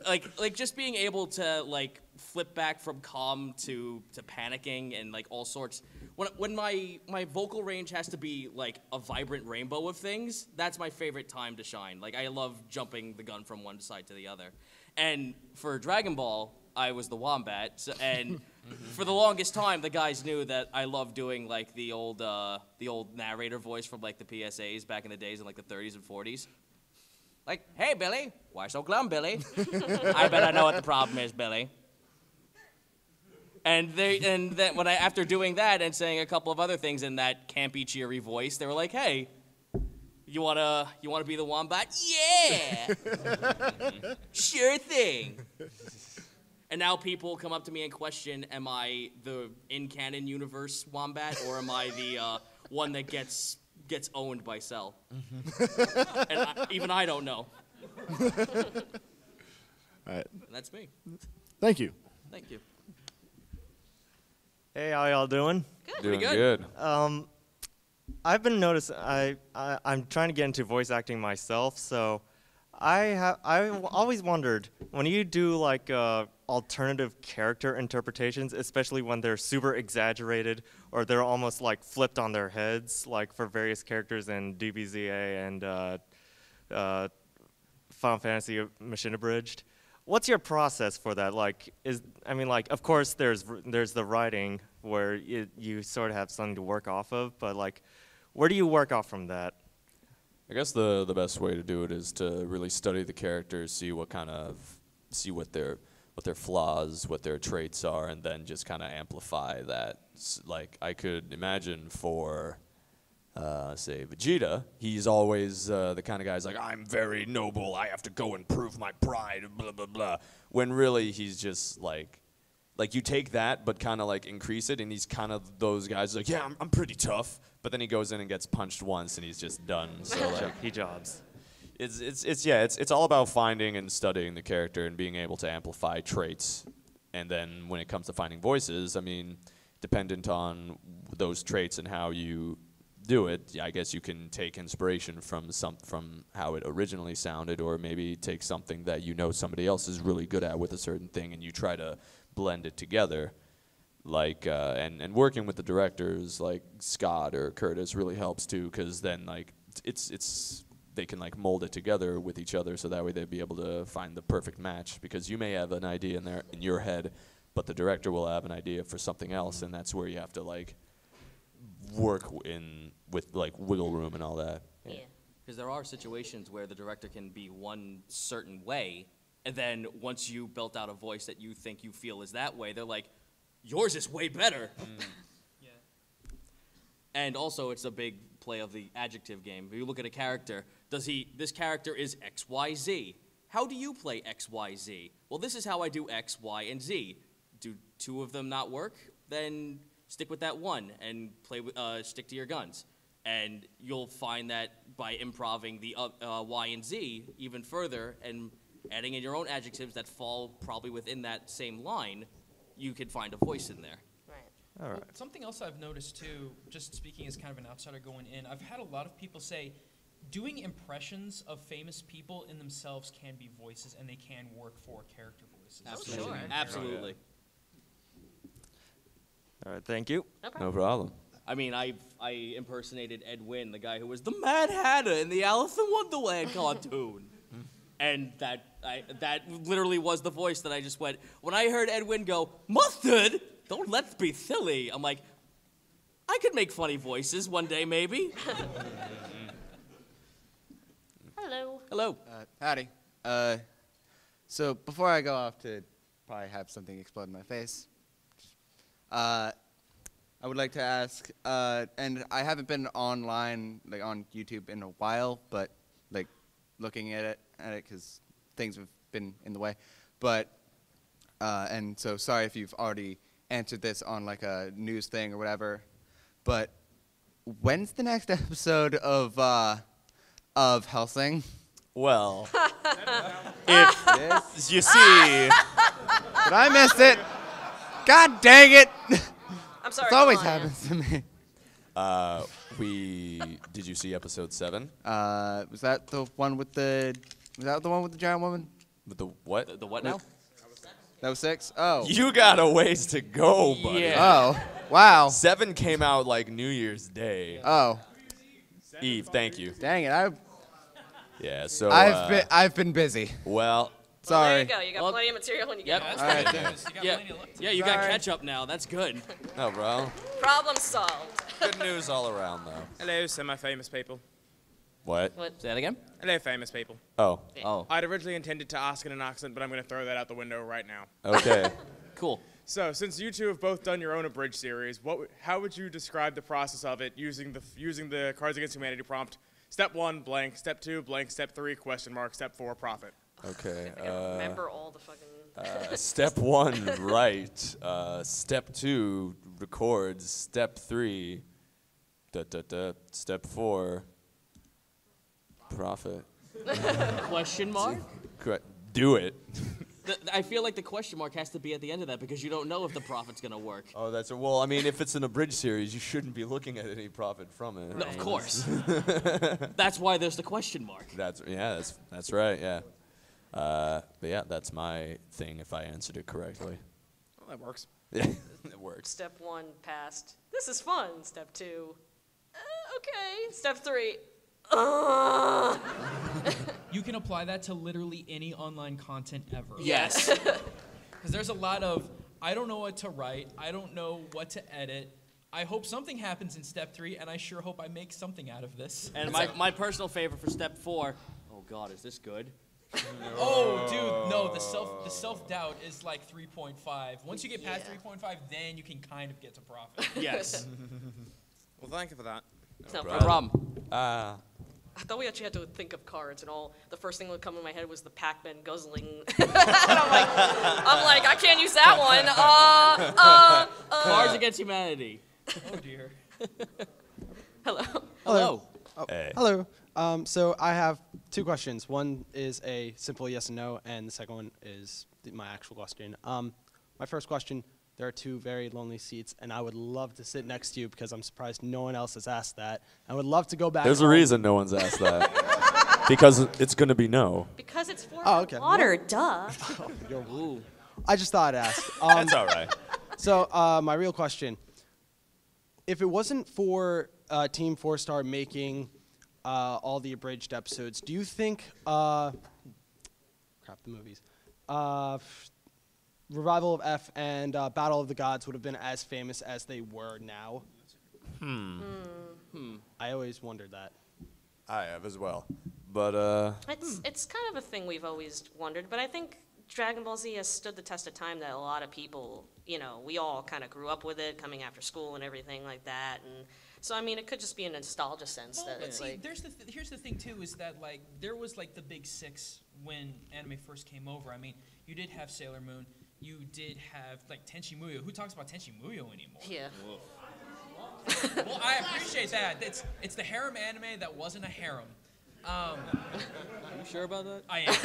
like just being able to like flip back from calm to panicking and like all sorts. When my vocal range has to be like a vibrant rainbow of things, that's my favorite time to shine. Like I love jumping the gun from one side to the other. And for Dragon Ball, I was the Wombat, and for the longest time, the guys knew that I loved doing like the old narrator voice from like the PSAs back in the days in like the 30s and 40s. Like, "Hey Billy, why so glum, Billy? I bet I know what the problem is, Billy." And then when after doing that and saying a couple of other things in that campy, cheery voice, they were like, "Hey, you wanna be the Wombat? Yeah, sure thing." And now people come up to me and question, am I the in-canon universe Wombat, or am I the one that gets owned by Cell? And even I don't know. All right. And that's me. Thank you. Thank you. Hey, how y'all doing? Good. Doing good. I've been noticing. I'm trying to get into voice acting myself, so I always wondered when you do like alternative character interpretations, especially when they're super exaggerated or they're almost like flipped on their heads, like for various characters in DBZA and Final Fantasy Machine Abridged. What's your process for that? Like, of course, there's the writing where you sort of have something to work off of, but like, where do you work off from that? I guess the best way to do it is to really study the characters, see what their flaws, what their traits are, and then just kind of amplify that. Like I could imagine for, say, Vegeta, he's always the kind of guy who's like, "I'm very noble, I have to go and prove my pride, blah, blah, blah." When really he's just like you take that, but kind of like increase it, and he's kind of those guys like, "Yeah, I'm pretty tough," but then he goes in and gets punched once, and he's just done. So like, he jobs. It's all about finding and studying the character and being able to amplify traits. And then when it comes to finding voices, I mean, dependent on those traits and how you do it, I guess you can take inspiration from how it originally sounded, or maybe take something that you know somebody else is really good at with a certain thing, and you try to blend it together. Like and working with the directors like Scott or Curtis really helps too, because then like they can like mold it together with each other, so that way they'd be able to find the perfect match, because you may have an idea in your head, but the director will have an idea for something else, and that's where you have to like work with like wiggle room and all that. Yeah. Because there are situations where the director can be one certain way, and then once you built out a voice that you think you feel is that way, they're like, "Yours is way better." Yeah. And also, it's a big play of the adjective game. If you look at a character, this character is XYZ. How do you play XYZ? Well, this is how I do X, Y, and Z. Do two of them not work? Then stick with that one and stick to your guns. And you'll find that by improving the Y and Z even further and adding in your own adjectives that fall probably within that same line, you could find a voice in there. All right. Something else I've noticed too, just speaking as kind of an outsider going in, I've had a lot of people say, doing impressions of famous people in themselves can be voices, and they can work for character voices. Absolutely. sure. Absolutely. All right, thank you. No problem. I mean, I impersonated Ed Wynn, the guy who was the Mad Hatter in the Alice in Wonderland cartoon. And that literally was the voice that I just went, when I heard Ed Wynn go, "Mustard, don't let's be silly," I'm like, I could make funny voices one day, maybe. Hello. Hello. Howdy. So before I go off to probably have something explode in my face, I would like to ask, and I haven't been online, like on YouTube in a while, but like looking at it because things have been in the way. But, and so sorry if you've already answered this on like a news thing or whatever, but when's the next episode of Hellsing? Well, if you see, but I missed it. God dang it! I'm sorry. It always go on, happens to me. did you see episode 7? Was that the one with the? Was that the one with the giant woman? With the what? The what now? That was 6. Oh. You got a ways to go, buddy. Yeah. Oh, wow. 7 came out like New Year's Day. Oh. Eve, thank you. Dang it! Yeah, so I've been busy. Well, sorry. There you go. You got plenty of material when you get Yep. home. All right, Yeah, you got catch up now. That's good. No, bro. Problem solved. Good news all around, though. Hello, semi-famous people. What? Say that again? Hello, famous people. Oh. Oh. I'd originally intended to ask in an accent, but I'm going to throw that out the window right now. Okay. Cool. So, since you two have both done your own abridged series, how would you describe the process of it using the Cards Against Humanity prompt? Step 1, blank. Step 2, blank. Step 3, question mark. Step 4, profit. Okay. I remember all the fucking. Step 1, write. Step 2, records. Step 3, Step 4, profit. Question mark? Correct. Do it. I feel like the question mark has to be at the end of that because you don't know if the profit's going to work. Oh, that's well. I mean, if it's an abridged series, you shouldn't be looking at any profit from it. No, of course. That's why there's the question mark. That's right. Yeah. But yeah, that's my thing. If I answered it correctly. Well, that works. Yeah, it works. Step 1 passed. This is fun. Step 2. Okay. Step 3. You can apply that to literally any online content ever. Yes. Because there's a lot of, I don't know what to write, I don't know what to edit, I hope something happens in step 3, and I sure hope I make something out of this. And my personal favorite for step 4, oh God, is this good? Oh, dude, no, the self-doubt is like 3.5. Once you get past 3.5, then you can kind of get to profit. Yes. Well, thank you for that. No problem. I thought we actually had to think of cards, and all the first thing that would come in my head was the Pac-Man guzzling. And I'm like, I can't use that one. Cards Against Humanity. Oh dear. Hello. Hello. Oh, Hey. Hello. So I have 2 questions. One is a simple yes and no, and the second one is my actual question. My first question, there are 2 very lonely seats, and I would love to sit next to you because I'm surprised no one else has asked that. I would love to go back There's home. a reason no one's asked that. Because it's going to be no. Because it's for okay. water, duh. I just thought I'd ask. That's all right. So my real question, if it wasn't for TeamFourStar making all the abridged episodes, do you think, crap, the movies, Revival of F and Battle of the Gods would have been as famous as they were now? I always wondered that. I have as well. But, It's kind of a thing we've always wondered, but I think Dragon Ball Z has stood the test of time that a lot of people, we all kind of grew up with it, coming after school and everything like that, and so I mean, it could just be a nostalgia sense that it's See, like. here's the thing too, is that like there was like the big 6 when anime first came over. I mean, you did have Sailor Moon, you did have like Tenchi Muyo. Who talks about Tenchi Muyo anymore? Yeah. Well, I appreciate that. It's the harem anime that wasn't a harem. Are you sure about that? I am.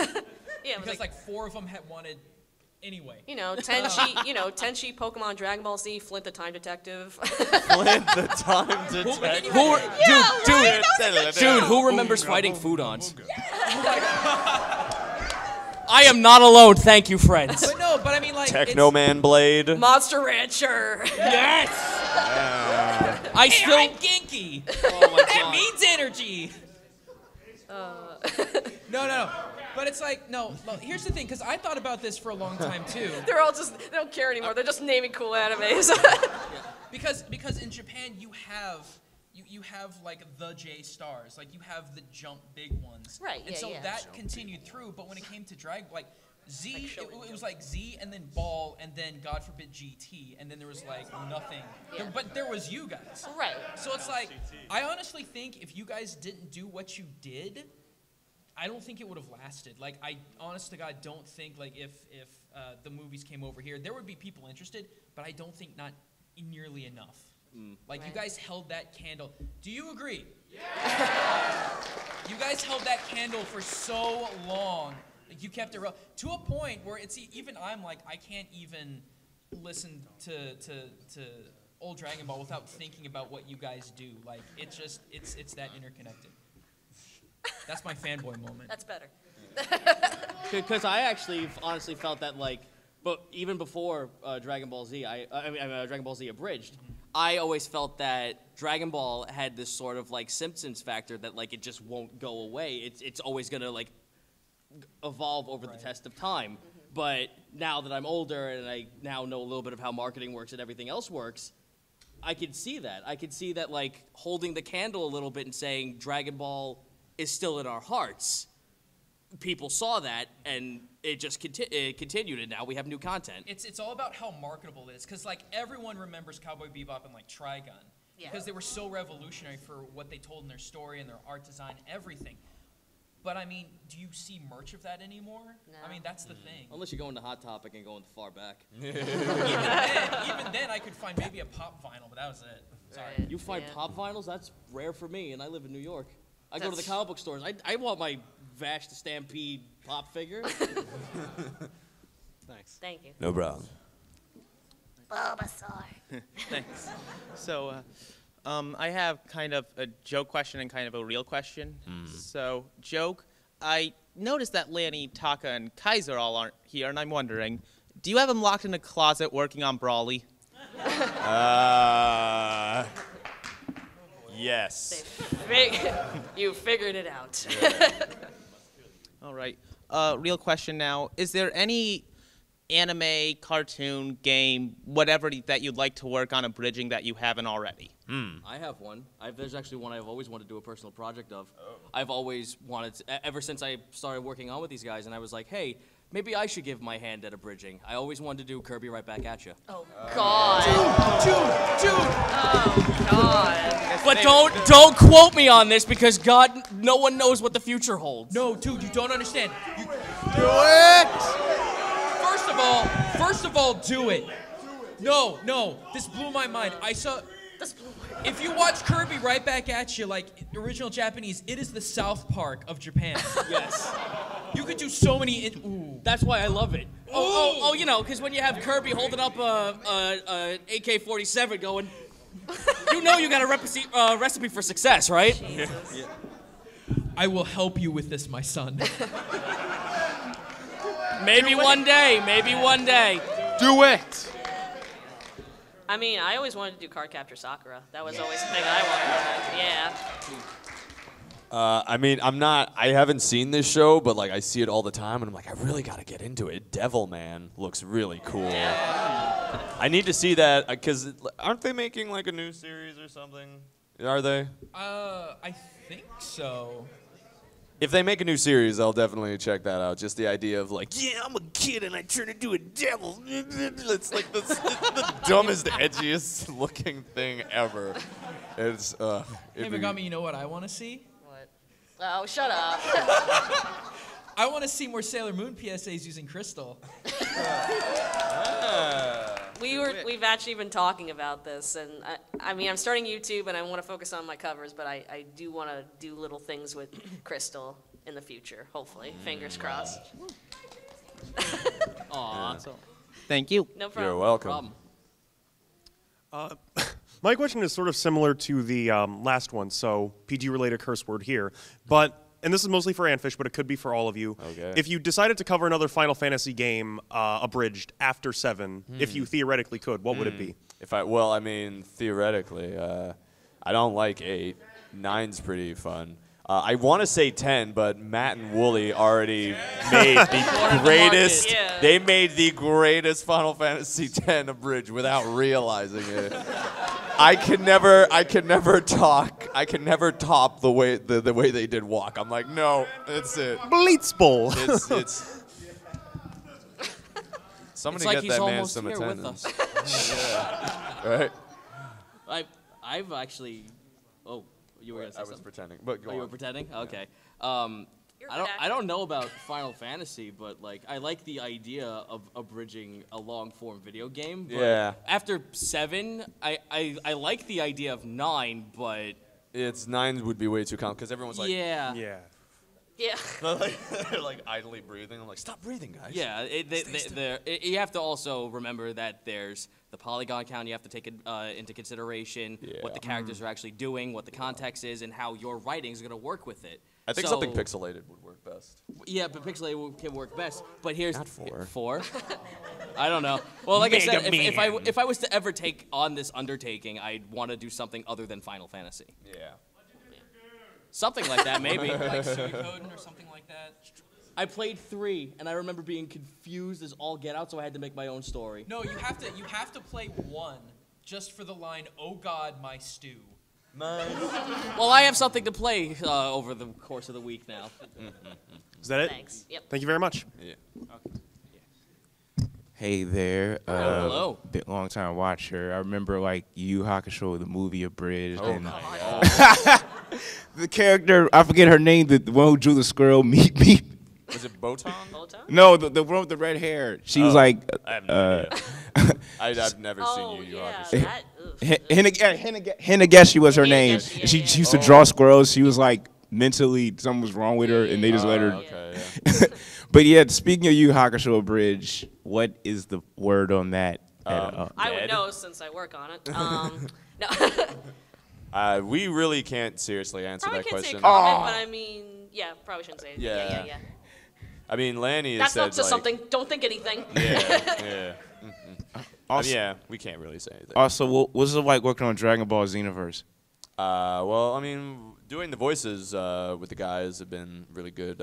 Yeah, because like 4 of them had wanted Anyway. Tenchi, Pokemon, Dragon Ball Z, Flint the Time Detective. Flint the Time Detective. Dude, who remembers fighting Foodons? I am not alone, thank you, friends. But no, but I mean, like, Technoman Blade. Monster Rancher. Yes! I still. I'm Genki. Oh my That God. means energy. No. But it's like, no, look, here's the thing, because I thought about this for a long time, too. They don't care anymore. They're just naming cool animes. Because in Japan, you have like the J stars, like you have the Jump big ones. Right, And yeah, so yeah. that continued through, but when it came to Dragon, like Z, it was like Z and then Ball and then God forbid GT, and then there was like nothing. But there was you guys. Right. So it's like, I honestly think if you guys didn't do what you did, I don't think it would have lasted. Like, I honest to God don't think, like, if the movies came over here, there would be people interested, but I don't think not nearly enough. Like, you guys held that candle. Do you agree? Yeah! You guys held that candle for so long. Like, you kept it real. To a point where it's even I'm like, I can't even listen to old Dragon Ball without thinking about what you guys do. Like, it's just, it's that interconnected. That's my fanboy moment. That's better. Because I actually honestly felt that, like, but even before Dragon Ball Z, Dragon Ball Z Abridged, I always felt that Dragon Ball had this sort of like Simpsons factor that like it just won't go away. It's always gonna like evolve over the test of time. But now that I'm older and I now know a little bit of how marketing works and everything else works, I could see that. I could see that like holding the candle a little bit and saying Dragon Ball is still in our hearts. People saw that, and it just continued, and now we have new content. It's all about how marketable it is, because like everyone remembers Cowboy Bebop and like Trigun, because they were so revolutionary for what they told in their story and their art design, everything. But I mean, do you see merch of that anymore? No. I mean, that's the thing. Unless you go into Hot Topic and go into far back. even then, I could find maybe a pop vinyl, but that was it. Sorry. You find pop vinyls? That's rare for me, and I live in New York. I go to the comic book stores. I want my Vash the Stampede pop figure. Thanks. Thank you. No problem. Bulbasaur. Thanks. So, I have kind of a joke question and kind of a real question. So, joke, I noticed that Lanny, Taka, and Kaiser all aren't here, and I'm wondering, do you have them locked in a closet working on Brawly? Yes. You figured it out. All right. Real question now. Is there any anime, cartoon, game, whatever that you'd like to work on abridging that you haven't already? I have one. There's actually one I've always wanted to do a personal project of. I've always wanted to, ever since I started working on with these guys, and I was like, hey, maybe I should give my hand at abridging. I always wanted to do Kirby Right Back at You. Oh, God. Dude. Oh, God. But don't quote me on this because God, no one knows what the future holds. No, dude, you don't understand. Do it! First of all, do it. No, this blew my mind. If you watch Kirby Right Back at You, like original Japanese, it is the South Park of Japan. Yes. You could do so many. That's why I love it. Oh, you know, because when you have Kirby holding up a AK-47 going, you know you got a recipe for success, right? Yeah. I will help you with this, my son. Maybe one day. Do it. I mean, I always wanted to do Card Capture Sakura. That was always the thing I wanted to do. Yeah. I mean, I haven't seen this show, but like I see it all the time, and I'm like, I really got to get into it. Devilman looks really cool. Yeah. I need to see that, because aren't they making like a new series or something? Are they? I think so. If they make a new series, I'll definitely check that out. Just the idea of like, yeah, I'm a kid and I turn into a devil. It's like the dumbest, edgiest looking thing ever. It's Hey, Megami, you know what I want to see? What? Oh, shut up. I want to see more Sailor Moon PSAs using Crystal. We've actually been talking about this, and I mean, I'm starting YouTube, and I want to focus on my covers, but I do want to do little things with Crystal in the future, hopefully. Fingers crossed. Aw. Thank you. No problem. You're welcome. My question is sort of similar to the last one, so PG-related curse word here. But, and this is mostly for Anfish, but it could be for all of you. Okay. If you decided to cover another Final Fantasy game abridged after 7, if you theoretically could, what would it be? Well, I mean, theoretically, I don't like 8. 9's pretty fun. I want to say 10, but Matt and Wooly already made the greatest. Yeah. They made the greatest Final Fantasy X abridged without realizing it. I can never top the way they did Walk. I'm like, no, that's it. Blitzball. It's somebody It's like get he's that man almost some here with attendance. us. Right. I've actually. Oh, you were gonna say I was something? pretending, but go You were on. pretending? Okay. I don't know about Final Fantasy, but like I like the idea of abridging a long form video game. But Yeah. After 7, I like the idea of 9, but It's 9 would be way too calm because everyone's like, yeah. yeah. Yeah. They're like idly breathing. I'm like, stop breathing, guys. Yeah, you have to also remember that there's the polygon count you have to take into consideration, what the characters are actually doing, what the context is, and how your writing is going to work with it. I think something pixelated would work best. Yeah, but pixelated can work best. But here's Not 4. 4? I don't know. Well, like I said, Mega Man. if I was to ever take on this undertaking, I'd want to do something other than Final Fantasy. Yeah. Something like that, maybe. Like Suikoden or something like that. I played 3, and I remember being confused as all get out, so I had to make my own story. No, you have to play 1 just for the line, "Oh God, my stew." Well, I have something to play over the course of the week now. Is that it? Thanks. Yep. Thank you very much. Yeah. Hey there. Hello. Bit long time watcher. I remember like Yu Yu Hakusho, the movie abridged. Oh and my God. the character, I forget her name, the one who drew the squirrel, Meep Meep. Was it Botan? No, the one with the red hair. She was like. I have no idea. I've never seen Yu Yu Hakusho. Hinegeshi was her name. And she used to draw squirrels. She was like mentally something was wrong with her, and they just let her. Okay, yeah. But yeah, speaking of Yu Yu Hakusho Bridge, what is the word on that? I would know since I work on it. No. We really can't seriously answer Probably that can't question. say comment, but I mean, yeah, probably shouldn't say it. Yeah. Yeah. I mean, Lanny has That's said not just like, something. Don't think anything. Yeah. Also- yeah, we can't really say anything. Also, what's it like working on Dragon Ball Xenoverse? Well, I mean, doing the voices with the guys have been really good.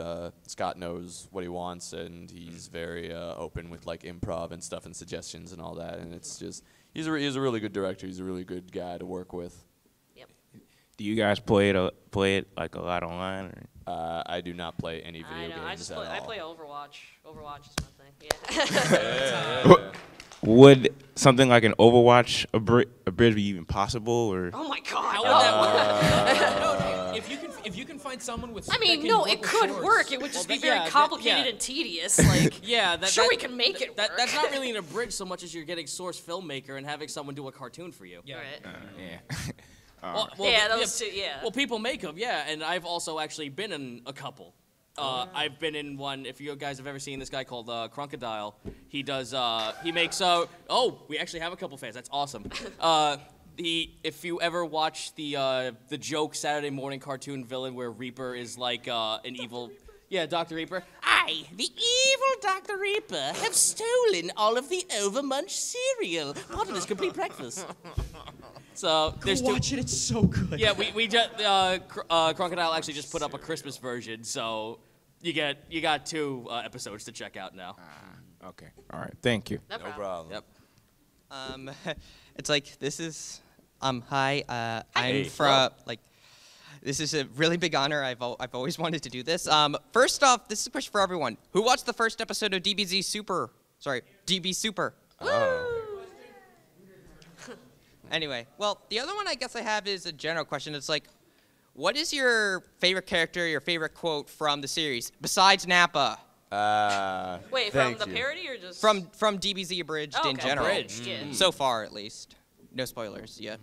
Scott knows what he wants, and he's very open with like improv and stuff and suggestions and all that. And it's just he's a really good director. He's a really good guy to work with. Do you guys play it like a lot online? Or? I do not play any video games at all. I play Overwatch. Overwatch is my thing. Yeah. Would something like an Overwatch abridge be even possible, or? Oh my God! How would that work? If you can find someone with. I mean, that can no, work it with could swords. work. It would just be very complicated and tedious. Like, sure, we can make it work. That's not really an abridge so much as you're getting source filmmaker and having someone do a cartoon for you. Yeah. Right. Yeah. Well, people make them, yeah, and I've also actually been in a couple. I've been in one. If you guys have ever seen this guy called Crocodile, he does. He makes. We actually have a couple fans. That's awesome. If you ever watch the joke Saturday morning cartoon villain where Reaper is like an evil. Yeah, Dr. Reaper. I, the evil Dr. Reaper, have stolen all of the overmunched cereal. Part of this complete breakfast. So there's watch it. It's so good. Yeah, we just Crocodile actually just put up a Christmas version, so you got 2 episodes to check out now. Okay. All right. Thank you. No problem. Yep. It's like this is hi. I'm Hey. from like. This is a really big honor. I've always wanted to do this. First off, this is a question for everyone. Who watched the first episode of DBZ Super? Sorry, DB Super. Anyway, well, the other one I guess I have is a general question. It's like, what is your favorite character, your favorite quote from the series besides Nappa? Wait, from the parody or just from DBZ Abridged in general? Abridged, yeah. So far, at least. No spoilers yet.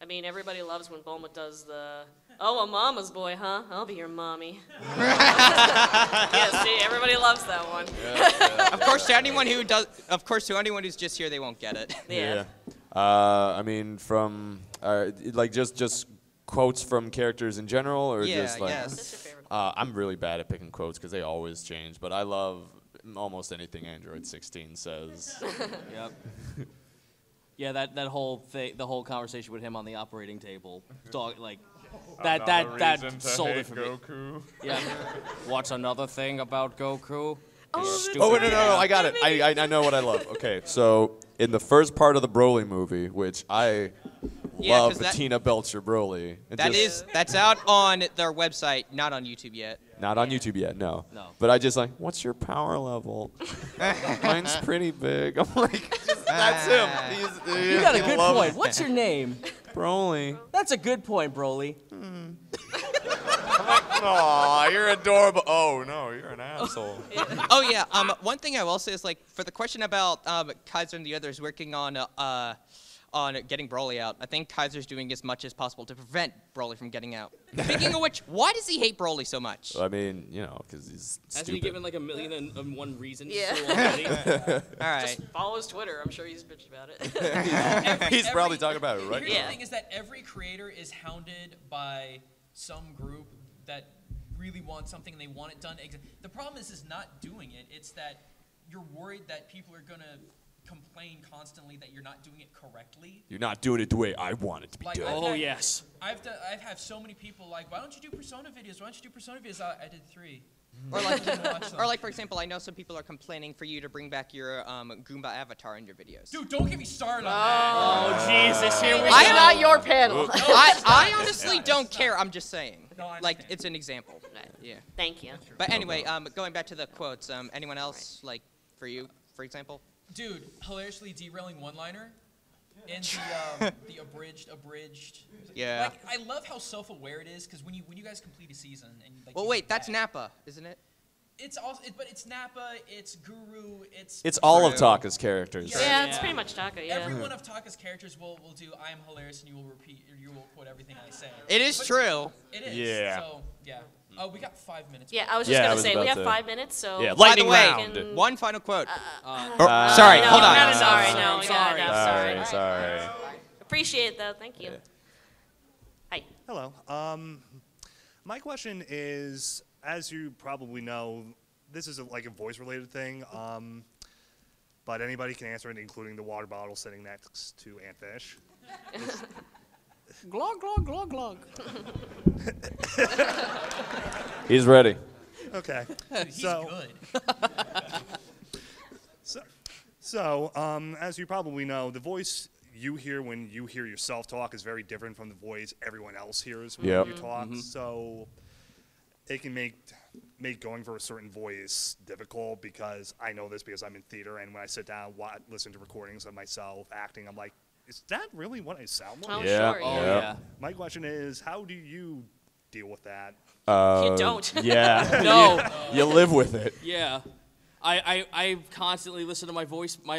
I mean, everybody loves when Bulma does the Oh, a mama's boy, huh? I'll be your mommy. Yeah, see, everybody loves that one. Of course, to anyone who does, of course, to anyone who's just here, they won't get it. Yeah. I mean, from like just quotes from characters in general, or Yeah, just like. yes. What's your favorite I'm really bad at picking quotes because they always change, but I love almost anything Android 16 says. Yep. Yeah, that whole thing, the whole conversation with him on the operating table, dog, like that sold it for Goku. me. Yeah. What's another thing about Goku? Oh wait, no, I got it. I know what I love. Okay, so in the first part of the Broly movie, which I Yeah, 'cause love, that- Tina Belcher Broly. It That's out on their website, not on YouTube yet. Not on YouTube yet, no. No. But I just like, what's your power level? Mine's pretty big. I'm like, that's him. You got a good point. What's your name? Broly. That's a good point, Broly. Aw, you're adorable. Oh no, you're an asshole. Oh yeah. One thing I will say is like for the question about Kaiser and the others working on getting Broly out. I think Kaiser's doing as much as possible to prevent Broly from getting out. Speaking of which, why does he hate Broly so much? I mean, you know, because he's Hasn't stupid. he given like 1,000,001 reasons Yeah. to already? All right. Just follow his Twitter. I'm sure he's bitched about it. He's probably talking about it, right? Here's Yeah. the thing is that every creator is hounded by some group that really wants something and they want it done. The problem is not doing it. It's that you're worried that people are going to complain constantly that you're not doing it correctly. You're not doing it the way I want it to be Like, done. I've had so many people like, why don't you do Persona videos? Why don't you do Persona videos? I did 3. Or like, Didn't watch them. or like, for example, I know some people are complaining for you to bring back your Goomba avatar in your videos. Dude, don't get me started on Oh, that. Jesus, here we I'm go. not your panel. I honestly don't care. I'm just saying. No, I Like, understand. it's an example. Yeah. Thank you. But anyway, going back to the quotes, anyone else, like, for you, for example? Dude, hilariously derailing one-liner in the abridged. Yeah. Like, I love how self-aware it is because when you guys complete a season and like. Well, you wait, look that's back- Nappa, isn't it? It's also, but it's Nappa, it's Guru, it's. It's all of Taka's characters. Yeah, it's pretty much Taka. Yeah. Every one of Taka's characters will do I am hilarious and you will repeat, or you will quote everything I say. It is But true. It is. Yeah. So yeah. Oh, we got 5 minutes. Yeah, I was just Yeah, I gonna was say we about have to- 5 minutes, so. Yeah, By the lightning way, round. one final quote. Sorry, sorry, hold on. Not sorry, no, we got Sorry. enough. Sorry. Appreciate it though. Thank you. Hi. Hello. My question is, as you probably know, this is like a voice-related thing, but anybody can answer it, including the water bottle sitting next to Antfish. Glog, glog, glog, glog. He's ready. Okay. He's good. So, as you probably know, the voice you hear when you hear yourself talk is very different from the voice everyone else hears when Yep. you talk. So, it can make going for a certain voice difficult because I know this because I'm in theater, and when I sit down, listen to recordings of myself acting, I'm like, is that really what I sound like? Oh, Yeah. sure. Oh, Yeah. yeah. My question is, how do you deal with that? You don't. Yeah. No. You live with it. Yeah. I constantly listen to my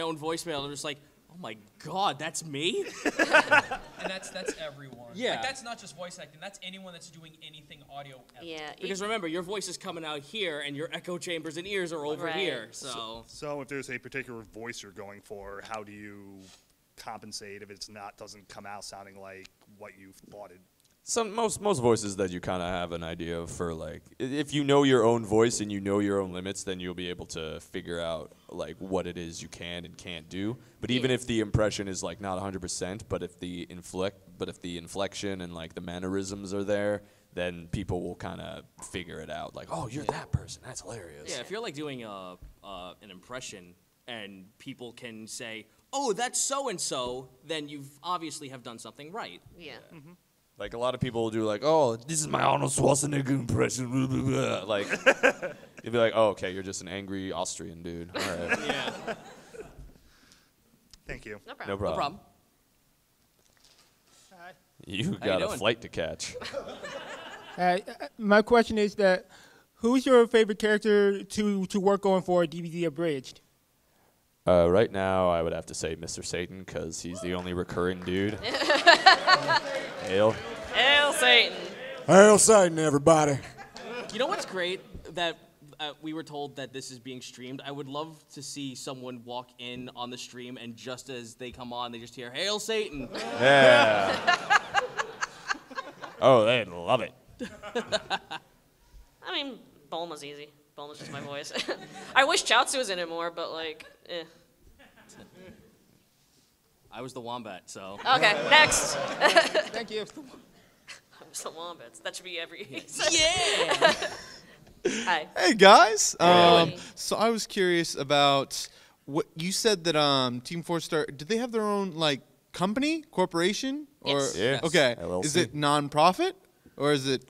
own voicemail and I'm just like, oh my god, that's me? And that's everyone. Yeah. Like, that's not just voice acting. That's anyone that's doing anything audio. Ever. Yeah. Because remember, your voice is coming out here and your echo chambers and ears are over Right. here. So So if there's a particular voice you're going for, how do you compensate if it's doesn't come out sounding like what you thought it? Most voices that you kind of have an idea of for like, if you know your own voice and you know your own limits, then you'll be able to figure out like what it is you can and can't do. But even if the impression is like not 100%, but if the inflection and like the mannerisms are there, then people will kind of figure it out. Like, oh, you're that person. That's hilarious. yeah, if you're like doing an impression and people can say, oh, that's so and so, then you've obviously have done something right. Yeah. Like a lot of people will do like, oh, this is my Arnold Schwarzenegger impression. Blah, blah, blah. Like, you'd be like, oh, okay, you're just an angry Austrian dude. All right. Yeah. Thank you. No problem. No problem. No problem. You How got you a doing? flight to catch. My question is that who's your favorite character to work on for DBZ Abridged? Right now, I would have to say Mr. Satan because he's the only recurring dude. Hail. Hail Satan. Hail Satan, everybody. You know what's great? That we were told that this is being streamed. I would love to see someone walk in on the stream and just as they come on, they just hear, "Hail Satan." Yeah. Oh, they'd love it. I mean, Bulma's easy. Bulma's just my voice. I wish Chaozu was in it more, but like, eh. I was the wombat, so. Okay, next. Thank you. I was the wombats. That should be every. Yeah. Hi. Hey guys. Hey. So I was curious about what you said that TeamFourStar. Did they have their own like company, corporation, or Yes. Yes. okay? LLC. Is it non-profit or is it?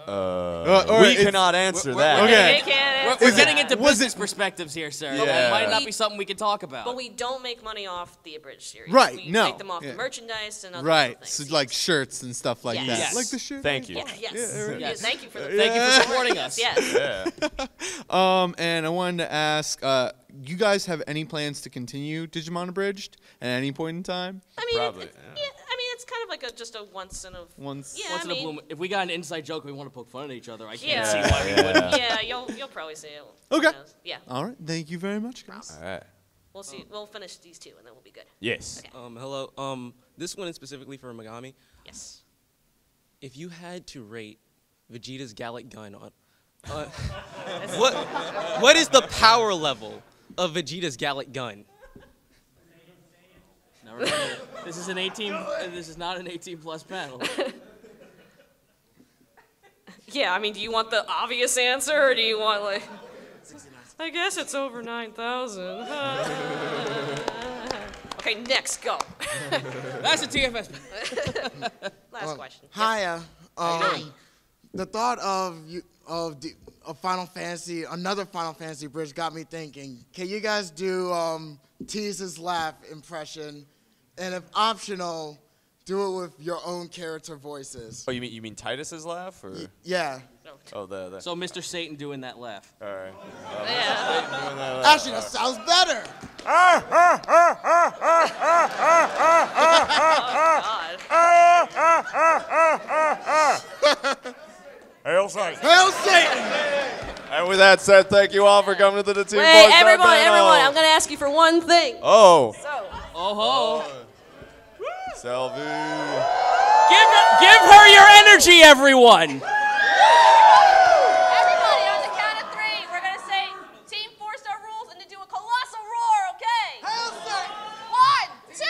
We cannot answer that. Okay. They can't We're answer getting that. into business perspectives here, sir. Yeah. It might not be something we can talk about. But we don't make money off the abridged series. Right, We no. make them off Yeah. the merchandise and other Right, things. so like shirts and stuff like Yes. that. Yes. Like the shirt. Thank you. Yeah, yes. Yeah, Yeah, thank you for the Thank you for supporting us. Yes. Yeah. And I wanted to ask, you guys have any plans to continue Digimon Abridged at any point in time? I mean, Probably. yeah, I mean, it's kind of like just a once in a. Once. Yeah, Once I in a mean, blue moon. If we got an inside joke, we want to poke fun at each other. I can't Yeah. see why we Yeah. wouldn't. Yeah, you'll probably see it. Okay. Who knows? Yeah. All right. Thank you very much, guys. All right. We'll see. We'll finish these two and then we'll be good. Yes. Okay. Hello. This one is specifically for Megami. Yes. If you had to rate Vegeta's Gallic Gun on, what is the power level of Vegeta's Gallic Gun? Now remember, this is an 18. This is not an 18+ panel. Yeah, I mean, do you want the obvious answer or do you want like? I guess it's over 9,000. Okay, next, go. That's a TFS. Last question. Hiya. Hi. The thought of Final Fantasy, another Final Fantasy bridge, got me thinking. Can you guys do Tease's laugh impression, and if optional, do it with your own character voices? Oh, you mean Titus's laugh, or? Yeah. Oh, the. So Mr. Satan doing that laugh. All right. Yeah. Actually, that sounds better. Hail Satan. Hail Satan! And with that said, thank you all for coming to the TeamFourStar Wait, everyone, panel. I'm gonna ask you for one thing. Oh. So. Oh ho. Selby. Give her your energy, everyone. Everybody, on the count of 3, we're gonna say TeamFourStar rules and to do a colossal roar, okay? Hail Satan! 1, 2,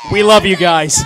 3. We love you guys.